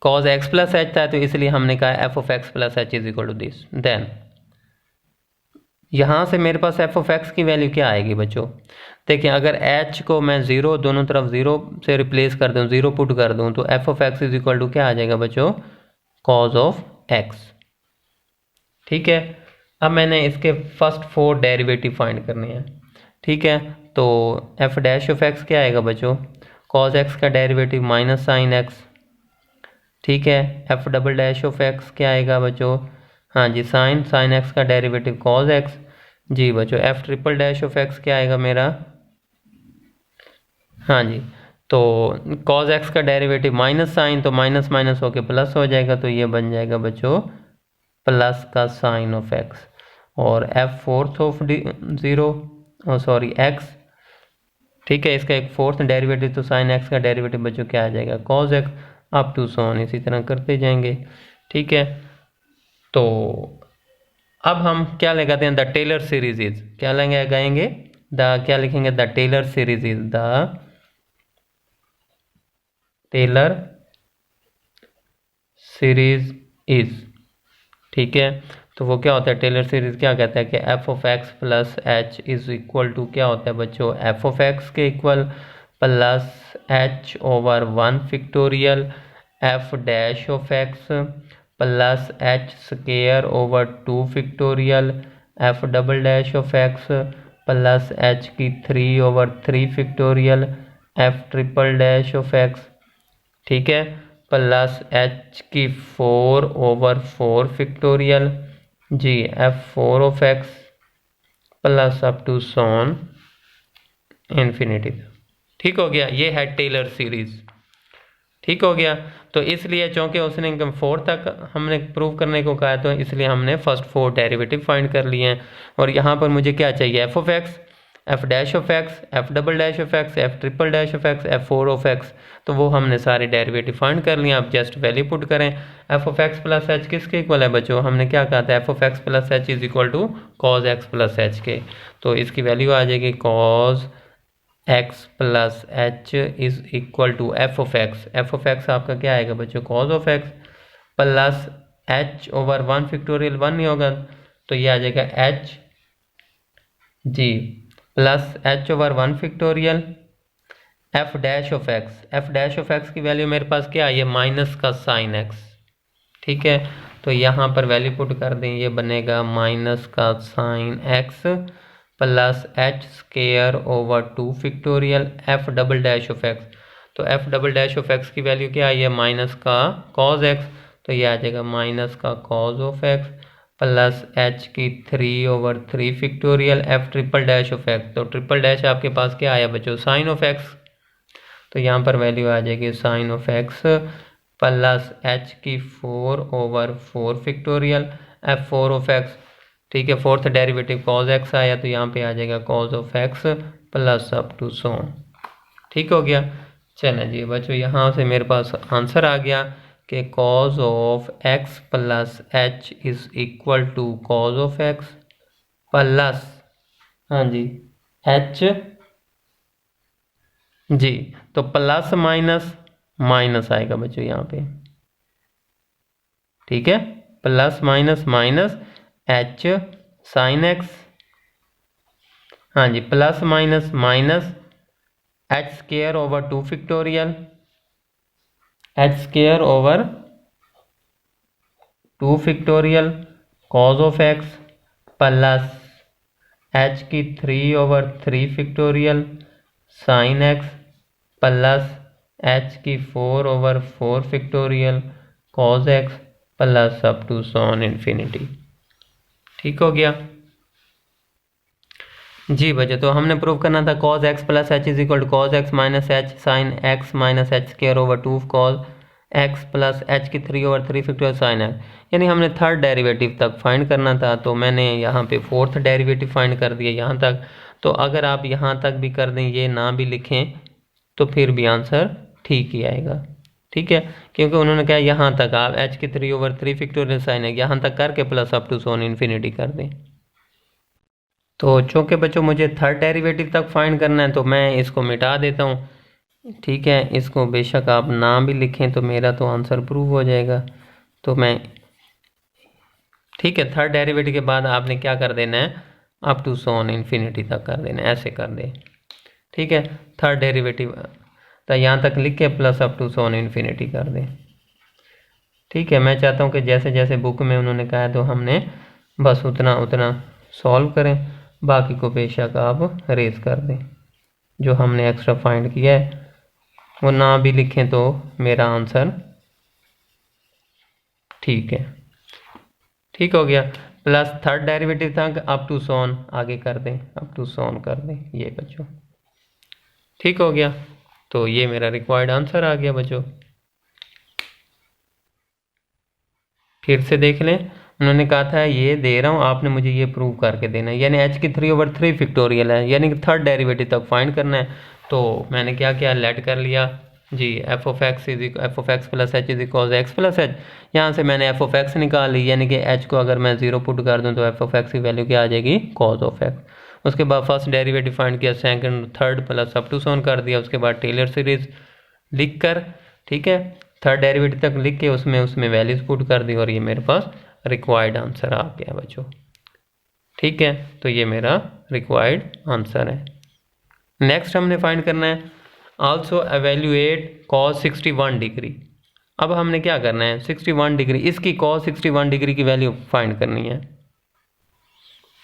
cos x प्लस एच था, तो इसलिए हमने कहा f of x plus H is equal to this. Then यहाँ से मेरे पास f ऑफ x की वैल्यू क्या आएगी बच्चों, देखिए अगर h को मैं 0 दोनों तरफ 0 से रिप्लेस कर दूँ, 0 पुट कर दूँ, तो f of x is equal to क्या आ जाएगा बच्चों, cos ऑफ x। ठीक है, अब मैंने इसके फर्स्ट 4 डेरिवेटिव फाइंड करने हैं। ठीक है, तो f डैश ऑफ x क्या आएगा बच्चों, cos x का डेरिवेटिव माइनस साइन x। ठीक है, f double dash of x क्या आएगा बच्चों, हाँ जी साइन x का डेरिवेटिव cos x। जी बच्चों, f triple dash of x क्या आएगा मेरा, हाँ जी, तो cos x का डेरिवेटिव माइनस साइन, तो माइनस माइनस होके प्लस हो जाएगा, तो ये बन जाएगा बच्चों प्लस का साइन ऑफ x। और f fourth of 0 sorry x। ठीक है, इसका एक फोर्थ डेरिवेटिव, तो साइन x का डेरिवेटिव बच्चों क्या आ जाएगा cos x, अप टू सोन इसी तरह करते जाएंगे। ठीक है, तो अब हम क्या लगाते हैं, द टेलर सीरीज इज, क्या लगाएंगे द, क्या लिखेंगे, the Taylor series is, the Taylor series is. ठीक है, तो वो क्या होता है, टेलर सीरीज क्या कहता है कि f of x plus H is equal to क्या होता है बच्चों, f ऑफ x के equal plus h over 1 factorial f dash of x plus h square over 2 factorial f double dash of x plus h की 3 over 3 factorial f triple dash of x। ठीक है, plus h की 4 over 4 factorial जी f4 of x plus up to so on infinity. ठीक हो गया, ये है टेलर सीरीज। ठीक हो गया। तो इसलिए चूँकि उसने 4 तक हमने प्रूव करने को कहा, तो इसलिए हमने फर्स्ट 4 डेरिवेटिव फाइंड कर लिए हैं। और यहाँ पर मुझे क्या चाहिए, F of X, F dash of X, F double dash of X, F triple dash of X, F four of x. तो वो हमने सारे डेरिवेटिव फाइंड कर लिए। आप जस्ट वैल्यू पुट करें। F of x plus H किसके equal है बच्चों, हमने क्या कहा था, F of x plus H is equal to cos x plus H के। तो इसकी वैल्यू आ जाएगी cos x plus H is equal to F of X. F of X आपका क्या आएगा बच्चों, cos of x plus H over 1 factorial 1 नहीं होगा, तो ये आ जाएगा एच जी plus H over 1 factorial F dash of X. F dash of x की वैल्यू मेरे पास क्या है, ये माइनस का साइन एक्स। ठीक है, तो यहाँ पर वैल्यू पुट कर दें, ये बनेगा माइनस का sine x plus h square over 2 factorial F double dash of x. तो f double dash of x की वैल्यू क्या है, माइनस का कॉज एक्स, तो ये आ जाएगा माइनस का cause of x plus H की 3 over 3 factorial f triple dash of x. तो ट्रिपल डैश आपके पास क्या आया बच्चों, साइन ऑफ एक्स। तो यहाँ पर वैल्यू आ जाएगी sine of x plus H की 4 over 4 factorial F 4 of X. ठीक है, फोर्थ डेरिवेटिव कॉज एक्स आया, तो यहाँ पे आ जाएगा cos of x plus up to so. ठीक हो गया। चलें जी बच्चों, यहाँ से मेरे पास आंसर आ गया कि cos of x plus H is equal to cos of x plus, हाँ जी, एच जी। तो प्लस माइनस माइनस आएगा बच्चों यहाँ पे। ठीक है, plus minus minus H sine x, हाँ जी, plus minus minus h square over 2 factorial h square over 2 factorial cos of x plus H की 3 over 3 factorial sine x plus H की 4 over 4 factorial cos x plus up to so on infinity. ठीक हो गया जी बच्चों। तो हमने prove करना था cos x plus H is equal to cos X minus H sine x minus H square over 2 cos x plus H की 3 ओवर 3 फैक्टोरियल साइन एक्स, यानी हमने थर्ड डेरिवेटिव तक फाइंड करना था। तो मैंने यहाँ पे फोर्थ डेरिवेटिव फाइंड कर दिया यहाँ तक। तो अगर आप यहाँ तक भी कर दें, ये ना भी लिखें, तो फिर भी आंसर ठीक ही आएगा। ठीक है, क्योंकि उन्होंने कहा यहाँ तक आप एच की 3 ओवर 3 फैक्टोरियल साइन है यहाँ तक करके plus up to so on infinity कर दें। तो चूँकि बच्चों मुझे थर्ड डेरिवेटिव तक फाइंड करना है, तो मैं इसको मिटा देता हूँ। ठीक है, इसको बेशक आप ना भी लिखें तो मेरा तो आंसर प्रूव हो जाएगा। तो मैं, ठीक है, थर्ड डेरिवेटिव के बाद आपने क्या कर देना है, अप टू सोन इन्फिनिटी तक कर देना है, ऐसे कर दे। ठीक है, थर्ड डेरिवेटिव तो यहाँ तक लिख के plus up to so on infinity कर दें। ठीक है, मैं चाहता हूँ कि जैसे जैसे बुक में उन्होंने कहा है, तो हमने बस उतना उतना सॉल्व करें, बाकी को बेशक आप रेज कर दें। जो हमने एक्स्ट्रा फाइंड किया है वो ना भी लिखें तो मेरा आंसर ठीक है। ठीक हो गया। प्लस थर्ड डेरिवेटिव तक अप टू सोन आगे कर दें, अप टू सोन कर दें ये बच्चों। ठीक हो गया। तो ये मेरा रिक्वायर्ड आंसर आ गया बच्चों। फिर से देख लें, उन्होंने कहा था ये दे रहा हूँ, आपने मुझे ये प्रूव करके देना है, यानी एच की 3 ओवर 3 फैक्टोरियल है, यानी कि थर्ड डेरिवेटिव तक फाइंड करना है। तो मैंने क्या किया, लेट कर लिया जी, f of x plus H is equal x plus h. यहाँ से मैंने एफ ऑफ एक्स निकाल ली, यानी कि एच को अगर मैं 0 पुट कर दूँ तो एफ ऑफ एक्स की वैल्यू क्या आ जाएगी, कॉज ऑफ एक्स। उसके बाद फर्स्ट डेरिवेटिव फाइंड किया, second third plus up to so on कर दिया। उसके बाद टेलर सीरीज लिख कर, ठीक है, थर्ड डेरिवेटिव तक लिख के उसमें वैल्यूज पुट कर दी, और ये मेरे पास रिक्वायर्ड आंसर आ गया बच्चों। ठीक है, तो ये मेरा रिक्वायर्ड आंसर है। नेक्स्ट हमने फाइंड करना है आल्सो एवेल्यूएट कॉस 61 डिग्री। अब हमने क्या करना है, 61 डिग्री, इसकी कॉस 61 डिग्री की वैल्यू फाइंड करनी है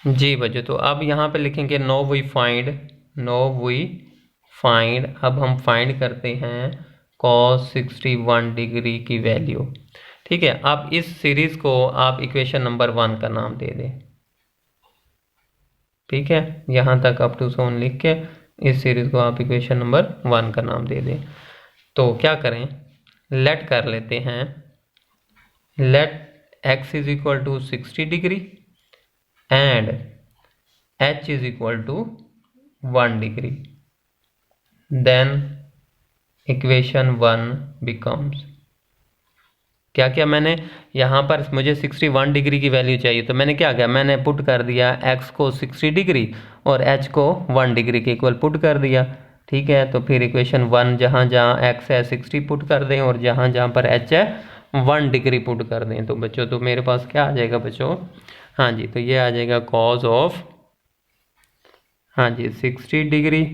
जी बच्चों। तो अब यहाँ पे लिखेंगे नो वी फाइंड, अब हम फाइंड करते हैं कॉस 61 डिग्री की वैल्यू। ठीक है, अब इस सीरीज को आप इक्वेशन नंबर 1 का नाम दे दें। ठीक है, यहाँ तक अप टू सोन लिख के इस सीरीज को आप इक्वेशन नंबर 1 का नाम दे दें। तो क्या करें, लेट कर लेते हैं, let x is equal to 60 degree and h is equal to 1 degree, then equation 1 becomes, क्या क्या मैंने यहाँ पर, मुझे 61 डिग्री की वैल्यू चाहिए, तो मैंने क्या किया, मैंने पुट कर दिया x को 60 डिग्री और h को 1 डिग्री के इक्वल पुट कर दिया। ठीक है, तो फिर इक्वेशन 1 जहाँ जहाँ x है 60 पुट कर दें और जहाँ जहाँ पर h है 1 डिग्री पुट कर दें। तो बच्चों तो मेरे पास क्या आ जाएगा बच्चों, हाँ जी, तो ये आ जाएगा कॉज ऑफ, हाँ जी, 60 degree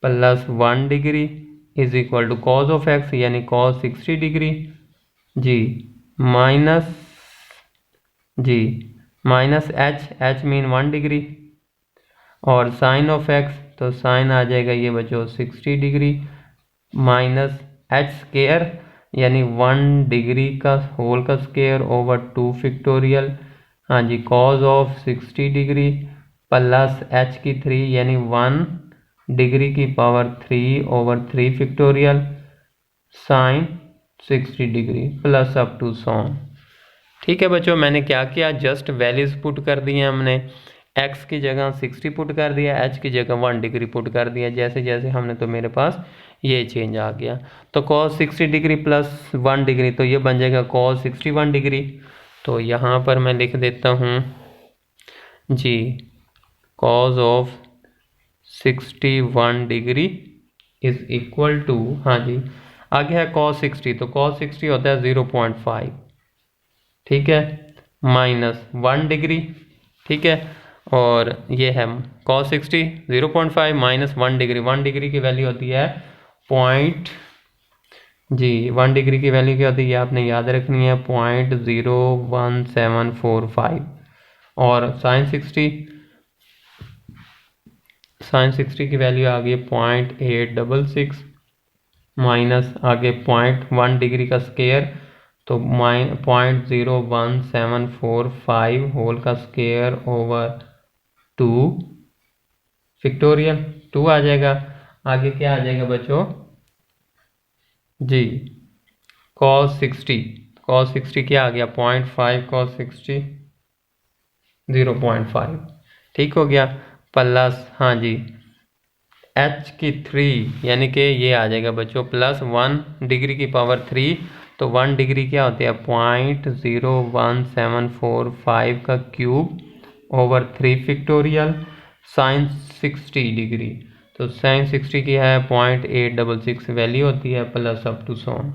plus 1 degree is equal to cos of x यानी कॉज 60 डिग्री जी माइनस, जी माइनस h मीन 1 डिग्री और साइन ऑफ x, तो साइन आ जाएगा ये बच्चों 60 डिग्री माइनस h स्केयर यानी 1 डिग्री का होल का स्केयर ओवर 2 फैक्टोरियल, हाँ जी, cos of 60 degree plus h की 3 यानी 1 डिग्री की power 3 over 3 factorial sine 60 degree plus up to so on. ठीक है बच्चों, मैंने क्या किया, जस्ट वैल्यूज पुट कर दी हैं हमने, x की जगह 60 पुट कर दिया, h की जगह 1 डिग्री पुट कर दिया, जैसे जैसे हमने, तो मेरे पास ये चेंज आ गया। तो cos 60 डिग्री प्लस 1 डिग्री, तो ये बन जाएगा cos 61 डिग्री। तो यहाँ पर मैं लिख देता हूँ जी cos of 61 degree is equal to, हाँ जी, आगे है cos 60, तो cos 60 होता है 0.5, ठीक है, माइनस 1 डिग्री, ठीक है, और ये है cos 60 0.5 माइनस 1 डिग्री, 1 डिग्री की वैल्यू होती है पॉइंट, जी 1 डिग्री की वैल्यू क्या होती है आपने याद रखनी है 0.01745 और साइन 60 की वैल्यू आ गई 0.866 माइनस आगे 0.1 डिग्री का स्केयर, तो 0.01745 होल का स्केयर ओवर 2 फैक्टोरियल 2 आ जाएगा। आगे क्या आ जाएगा बच्चों जी cos 60 क्या आ गया 0.5 cos 60 0.5, ठीक हो गया, प्लस हाँ जी h की 3 यानी कि ये आ जाएगा बच्चों प्लस 1 डिग्री की पावर 3, तो 1 डिग्री क्या होती है 0.01745 का cube over 3 factorial sine 60 degree, तो साइन 60 की है 0.866 वैल्यू होती है प्लस अप टू सॉन।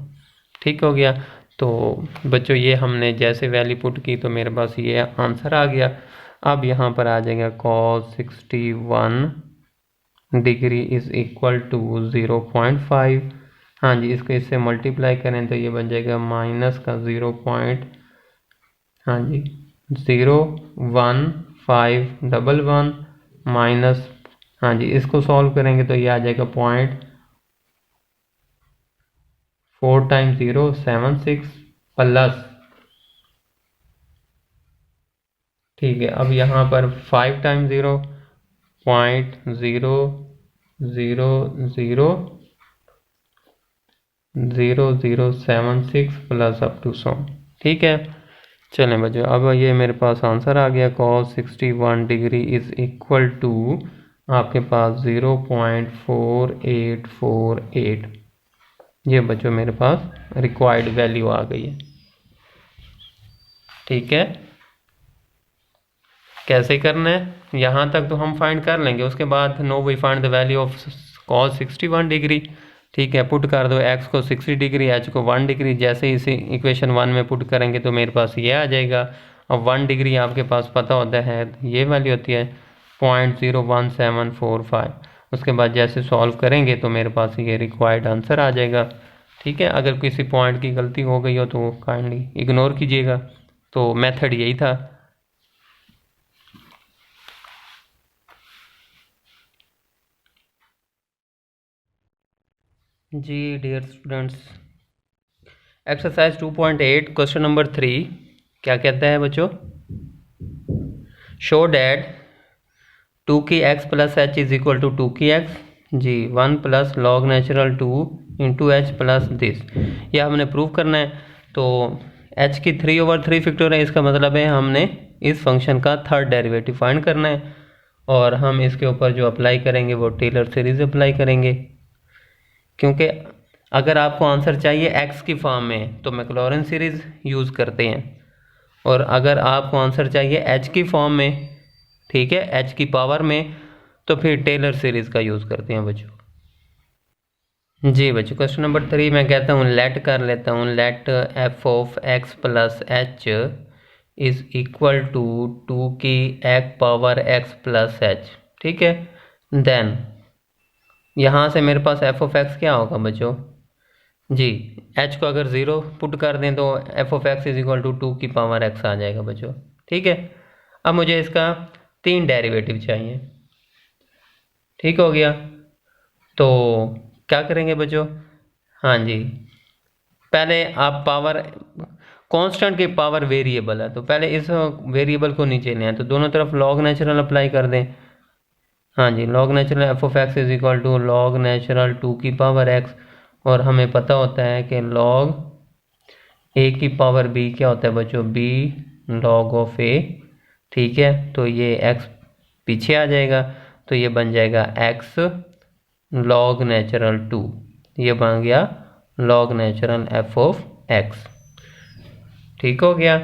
ठीक हो गया, तो बच्चों ये हमने जैसे वैल्यू पुट की तो मेरे पास ये आंसर आ गया। अब यहाँ पर आ जाएगा cos 61 degree is equal to 0.5, हाँ जी, इसको इससे मल्टीप्लाई करें तो ये बन जाएगा माइनस का हाँ जी 0.1511 माइनस, हाँ जी, इसको सॉल्व करेंगे तो ये आ जाएगा 0.4 टाइम्स 076 प्लस, ठीक है, अब यहाँ पर 5 times 0.0000076 plus up to some, ठीक है। चलें बच्चों, अब ये मेरे पास आंसर आ गया cos 61 degree is equal to आपके पास 0.4848, ये बच्चों मेरे पास रिक्वायर्ड वैल्यू आ गई है। ठीक है, कैसे करना है यहाँ तक तो हम फाइंड कर लेंगे, उसके बाद now we find the value of cos 61 degree, ठीक है, पुट कर दो x को 60 डिग्री h को 1 डिग्री, जैसे इसी इक्वेशन 1 में पुट करेंगे तो मेरे पास ये आ जाएगा। अब 1 डिग्री आपके पास पता होता है, ये वैल्यू होती है 0.01745, उसके बाद जैसे सॉल्व करेंगे तो मेरे पास ये रिक्वायर्ड आंसर आ जाएगा। ठीक है, अगर किसी पॉइंट की गलती हो गई हो तो काइंडली इग्नोर कीजिएगा, तो मेथड यही था। जी dear students, exercise 2.8 question number 3 क्या कहता है बच्चों, शो डैट 2 की x plus H is equal to 2 की x, जी 1 plus log natural 2 into H plus this, ये हमने प्रूव करना है। तो एच की 3/3 फैक्टोरियल है, इसका मतलब है हमने इस फंक्शन का थर्ड डेरिवेटिव फाइंड करना है, और हम इसके ऊपर जो अप्लाई करेंगे वो टेलर सीरीज अप्लाई करेंगे। क्योंकि अगर आपको आंसर चाहिए एक्स की फॉर्म में तो मैक्लॉरेन सीरीज यूज़ करते हैं, और अगर आपको आंसर चाहिए एच की फॉर्म में, ठीक है, एच की पावर में, तो फिर टेलर सीरीज का यूज़ करते हैं बच्चों। जी बच्चों, क्वेश्चन नंबर 3 मैं कहता हूँ लेट कर लेता हूँ, let F of x plus H is equal to 2 की एक पावर एक्स प्लस एच, ठीक है। देन यहाँ से मेरे पास एफ ऑफ एक्स क्या होगा बच्चों जी, एच को अगर 0 पुट कर दें तो F of x is equal to 2 की पावर एक्स आ जाएगा बच्चों, ठीक है। अब मुझे इसका 3 डेरिवेटिव चाहिए, ठीक हो गया। तो क्या करेंगे बच्चों, हाँ जी, पहले आप पावर कांस्टेंट की पावर वेरिएबल है, तो पहले इस वेरिएबल को नीचे ले आए, तो दोनों तरफ लॉग नेचुरल अप्लाई कर दें। हाँ जी, log natural f of x is equal to log natural 2 की पावर एक्स, और हमें पता होता है कि लॉग ए की पावर बी क्या होता है बच्चों, बी लॉग ऑफ ए, ठीक है। तो ये एक्स पीछे आ जाएगा, तो ये बन जाएगा एक्स लॉग नेचुरल 2, ये बन गया log natural f of X, ठीक हो गया।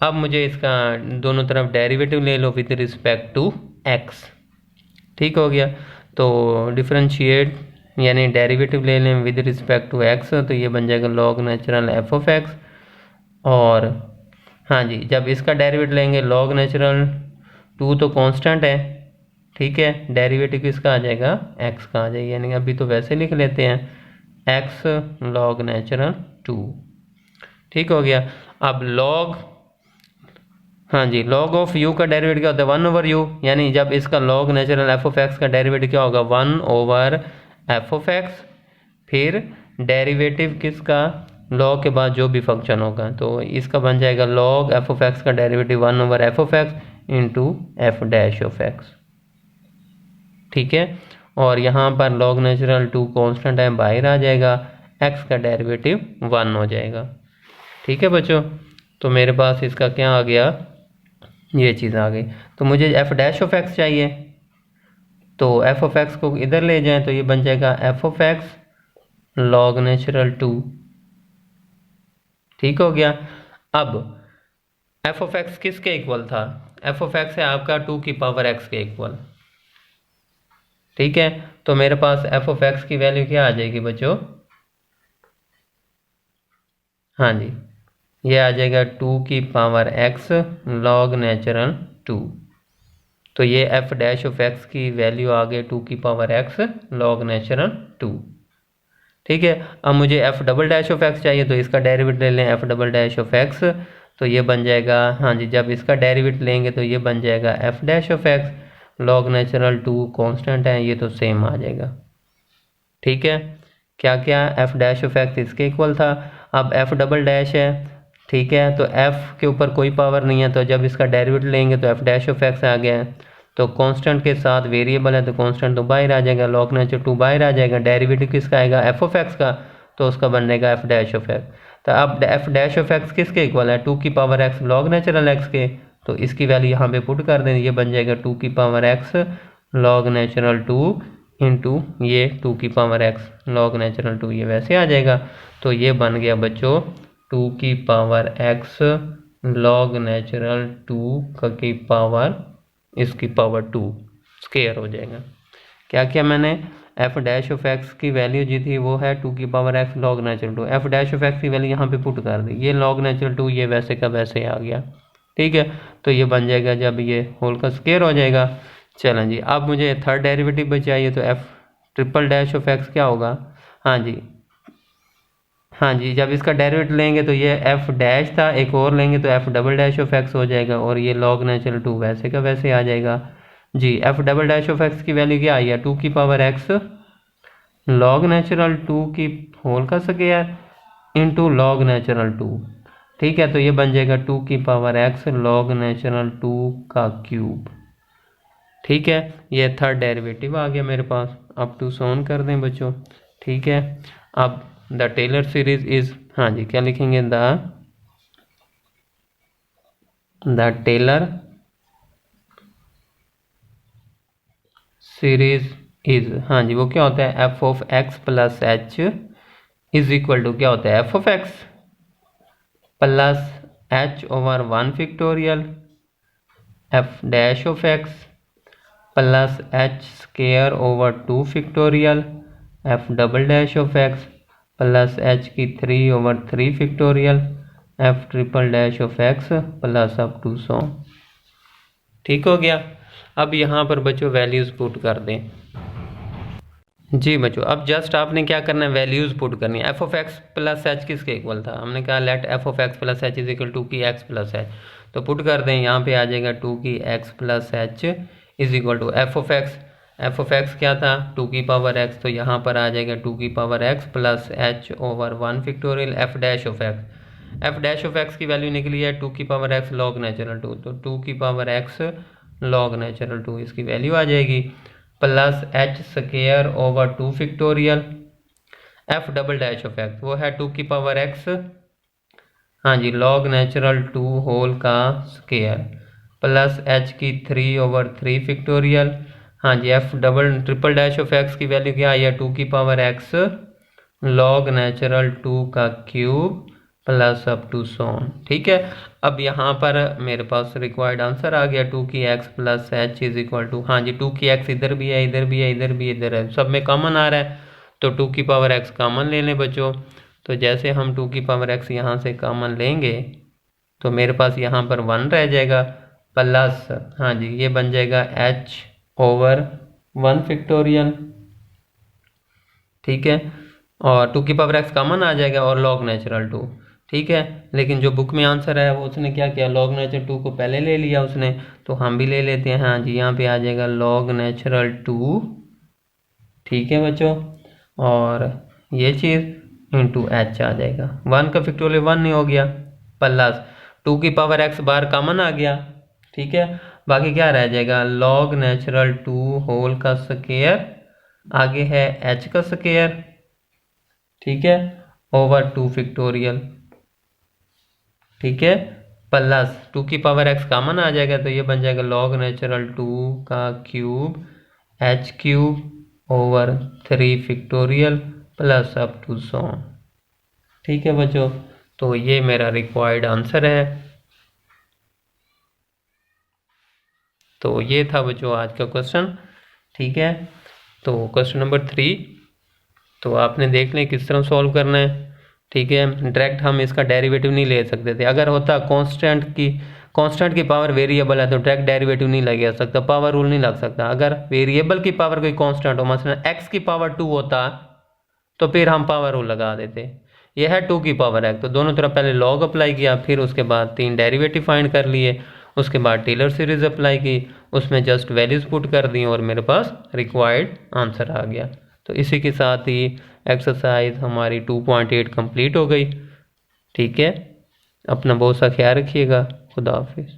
अब मुझे इसका दोनों तरफ डेरिवेटिव ले लो विद रिस्पेक्ट टू एक्स, ठीक हो गया। तो डिफरेंशिएट यानी डेरिवेटिव ले लें विद रिस्पेक्ट टू एक्स, तो ये बन जाएगा log natural f of x, और हाँ जी, जब इसका डेरिवेटिव लेंगे लॉग नेचुरल 2 तो कांस्टेंट है, ठीक है, डेरिवेटिव किसका आ जाएगा, एक्स का आ जाएगा, यानी अभी तो वैसे लिख लेते हैं एक्स लॉग नेचुरल 2, ठीक हो गया। अब लॉग, हाँ जी, log ऑफ u का डेरिवेटिव क्या होता है, 1/u, यानी जब इसका log natural f of x का डेरिवेटिव क्या होगा, 1/f ऑफ एक्स, फिर डेरिवेटिव किसका, log के बाद जो भी फंक्शन होगा, तो इसका बन जाएगा log एफ ऑफ एक्स का derivative 1/f of x into F dash of X, ठीक है। और यहाँ पर log नेचुरल 2 कॉन्स्टेंट है, बाहर आ जाएगा, x का डेरिवेटिव 1 हो जाएगा, ठीक है बच्चों। तो मेरे पास इसका क्या आ गया, ये चीज़ आ गई। तो मुझे एफ डैश ऑफ एक्स चाहिए, तो एफ ऑफ एक्स को इधर ले जाएं, तो ये बन जाएगा F of x log natural 2, ठीक हो गया। अब एफ ऑफ एक्स किसके इक्वल था, एफ ऑफ एक्स है आपका 2 की पावर एक्स के इक्वल, ठीक है। तो मेरे पास एफ ऑफ एक्स की वैल्यू क्या आ जाएगी बच्चों, हाँ जी, ये आ जाएगा 2 की पावर एक्स लॉग नेचुरल 2, तो ये एफ डैश ऑफ एक्स की वैल्यू आ गई 2 की पावर एक्स लॉग नेचुरल 2, ठीक है। अब मुझे F double dash of x चाहिए, तो इसका डेरिवेटिव ले लें F double dash of x, तो ये बन जाएगा, हाँ जी, जब इसका डेरिवेटिव लेंगे तो ये बन जाएगा F dash of x log natural 2 constant है, ये तो सेम आ जाएगा, ठीक है। क्या क्या, एफ डैश ऑफ एक्स इसके इक्वल था, अब एफ डबल डैश है, ठीक है, तो एफ के ऊपर कोई पावर नहीं है, तो जब इसका डेरिवेटिव लेंगे तो एफ डैश ऑफ एक्स आ गया है, तो कांस्टेंट के साथ वेरिएबल है तो कांस्टेंट तो बाहर आ जाएगा, लॉग नेचुरल 2 बाहर आ जाएगा, डेरिवेटिव किसका आएगा, एफ ऑफ एक्स का, तो उसका बनेगा एफ डैश ऑफ एक्स। तो अब एफ डैश ऑफ एक्स किसके इक्वल है, 2 की power x log natural x के, तो इसकी वैल्यू यहाँ पे पुट कर दें, ये बन जाएगा 2 की power x log natural 2 into ये 2 की पावर एक्स लॉग नेचुरल 2, ये वैसे आ जाएगा। तो ये बन गया बच्चों 2 की पावर एक्स लॉग नेचुरल 2 की पावर इसकी पावर 2 स्क्वायर हो जाएगा। क्या क्या मैंने एफ डैश ऑफ एक्स की वैल्यू जी थी वो है 2 की power x log natural 2, F dash of x की वैल्यू यहाँ पे पुट कर दी, ये लॉग नेचुरल 2 ये वैसे का वैसे आ गया, ठीक है। तो ये बन जाएगा जब ये होल का स्क्वायर हो जाएगा। चलें जी, अब मुझे थर्ड डेरिवेटिव भी चाहिए, तो F triple dash of X क्या होगा, हाँ जी, हाँ जी, जब इसका डेरिवेटिव लेंगे तो ये एफ डैश था, एक और लेंगे तो f double dash of x हो जाएगा, और ये लॉग नेचुरल 2 वैसे का वैसे आ जाएगा जी। F double dash of x की वैल्यू क्या आई है, 2 की पावर एक्स लॉग नेचुरल 2 की होल का स्क्वायर इंटू लॉग नेचुरल 2, ठीक है। तो ये बन जाएगा 2 की पावर एक्स लॉग नेचुरल 2 का क्यूब, ठीक है। ये थर्ड डेरिवेटिव आ गया मेरे पास, अब टू सोन कर दें बच्चों, ठीक है। अब द टेलर सीरीज इज, हाँ जी क्या लिखेंगे, द टेलर सीरीज इज, हाँ जी वो क्या होता है, F of x plus H is equal to क्या होता है, F of x plus H over 1 factorial F dash of x plus h square over 2 factorial F double dash of x plus H की 3 over 3 factorial f triple dash of x plus up to so. ठीक हो गया। अब यहाँ पर बच्चों values put कर दें। जी बच्चों अब जस्ट आपने क्या करना है, वैल्यूज़ पुट करनी है। F of x plus H किसके इक्वल था, हमने कहा let F of x plus H is equal to की एक्स प्लस एच, तो पुट कर दें। यहाँ पे आ जाएगा 2 की X plus H is equal to F of X, F of X क्या था 2 की पावर एक्स, तो यहाँ पर आ जाएगा 2 की power x plus H over 1 factorial F dash of X. F dash of x की वैल्यू निकली है 2 की पावर एक्स लॉग नेचुरल 2, तो 2 की पावर एक्स लॉग नेचुरल 2 इसकी वैल्यू आ जाएगी, plus h square over 2 factorial F double dash of x वो है 2 की पावर एक्स, हाँ जी लॉग नेचुरल 2 होल का स्केयर प्लस एच की 3 ओवर 3 फैक्टोरियल, हाँ जी f double triple dash of x की वैल्यू क्या आई है 2 की पावर एक्स लॉग नेचुरल 2 का cube plus up to so on. ठीक है, अब यहाँ पर मेरे पास रिक्वायर्ड आंसर आ गया 2 की X plus H is equal to, हाँ जी 2 की एक्स इधर भी है इधर भी है इधर भी इधर है, सब में कॉमन आ रहा है, तो 2 की पावर एक्स कॉमन ले लें बच्चों। तो जैसे हम 2 की पावर एक्स यहाँ से कॉमन लेंगे तो मेरे पास यहाँ पर 1 रह जाएगा, प्लस हाँ जी ये बन जाएगा एच ओवर 1 फैक्टोरियल। ठीक है, और 2 की पावर एक्स कॉमन आ जाएगा और लॉग नेचुरल 2। ठीक है, लेकिन जो बुक में आंसर है वो उसने क्या किया, लॉग नेचुरल 2 को पहले ले लिया उसने, तो हम भी ले लेते हैं। हाँ जी यहाँ पे आ जाएगा लॉग नेचुरल 2। ठीक है बच्चों, और ये चीज़ इंटू एच आ जाएगा, 1 का फैक्टोरियल 1 नहीं हो गया, प्लस 2 की पावर एक्स बार कॉमन आ गया। ठीक है, बाकी क्या रह जाएगा लॉग नेचुरल 2 होल का स्क्वायर, आगे है एच का स्क्वायर, ठीक है ओवर 2 फैक्टोरियल। ठीक है, प्लस 2 की पावर एक्स कॉमन आ जाएगा तो ये बन जाएगा लॉग नेचुरल 2 का cube h cube over 3 factorial plus up to so. ठीक है बच्चों, तो ये मेरा रिक्वायर्ड आंसर है। तो ये था बच्चों आज का क्वेश्चन। ठीक है, तो क्वेश्चन नंबर 3 तो आपने देख लें किस तरह सॉल्व करना है। ठीक है, डायरेक्ट हम इसका डेरिवेटिव नहीं ले सकते थे, अगर होता कांस्टेंट की पावर वेरिएबल है तो डायरेक्ट डेरिवेटिव नहीं लगा सकता, पावर रूल नहीं लग सकता। अगर वेरिएबल की पावर कोई कांस्टेंट हो, मसलन x की पावर 2 होता तो फिर हम पावर रूल लगा देते। यह है 2 की पावर x, तो दोनों तरफ पहले लॉग अप्लाई किया, फिर उसके बाद 3 डेरिवेटिव फाइंड कर लिए, उसके बाद टेलर सीरीज अप्लाई की, उसमें जस्ट वैल्यूज पुट कर दी और मेरे पास रिक्वायर्ड आंसर आ गया। तो इसी के साथ ही एक्सरसाइज हमारी 2.8 कंप्लीट हो गई। ठीक है, अपना बहुत सा ख्याल रखिएगा। खुदा हाफिज़।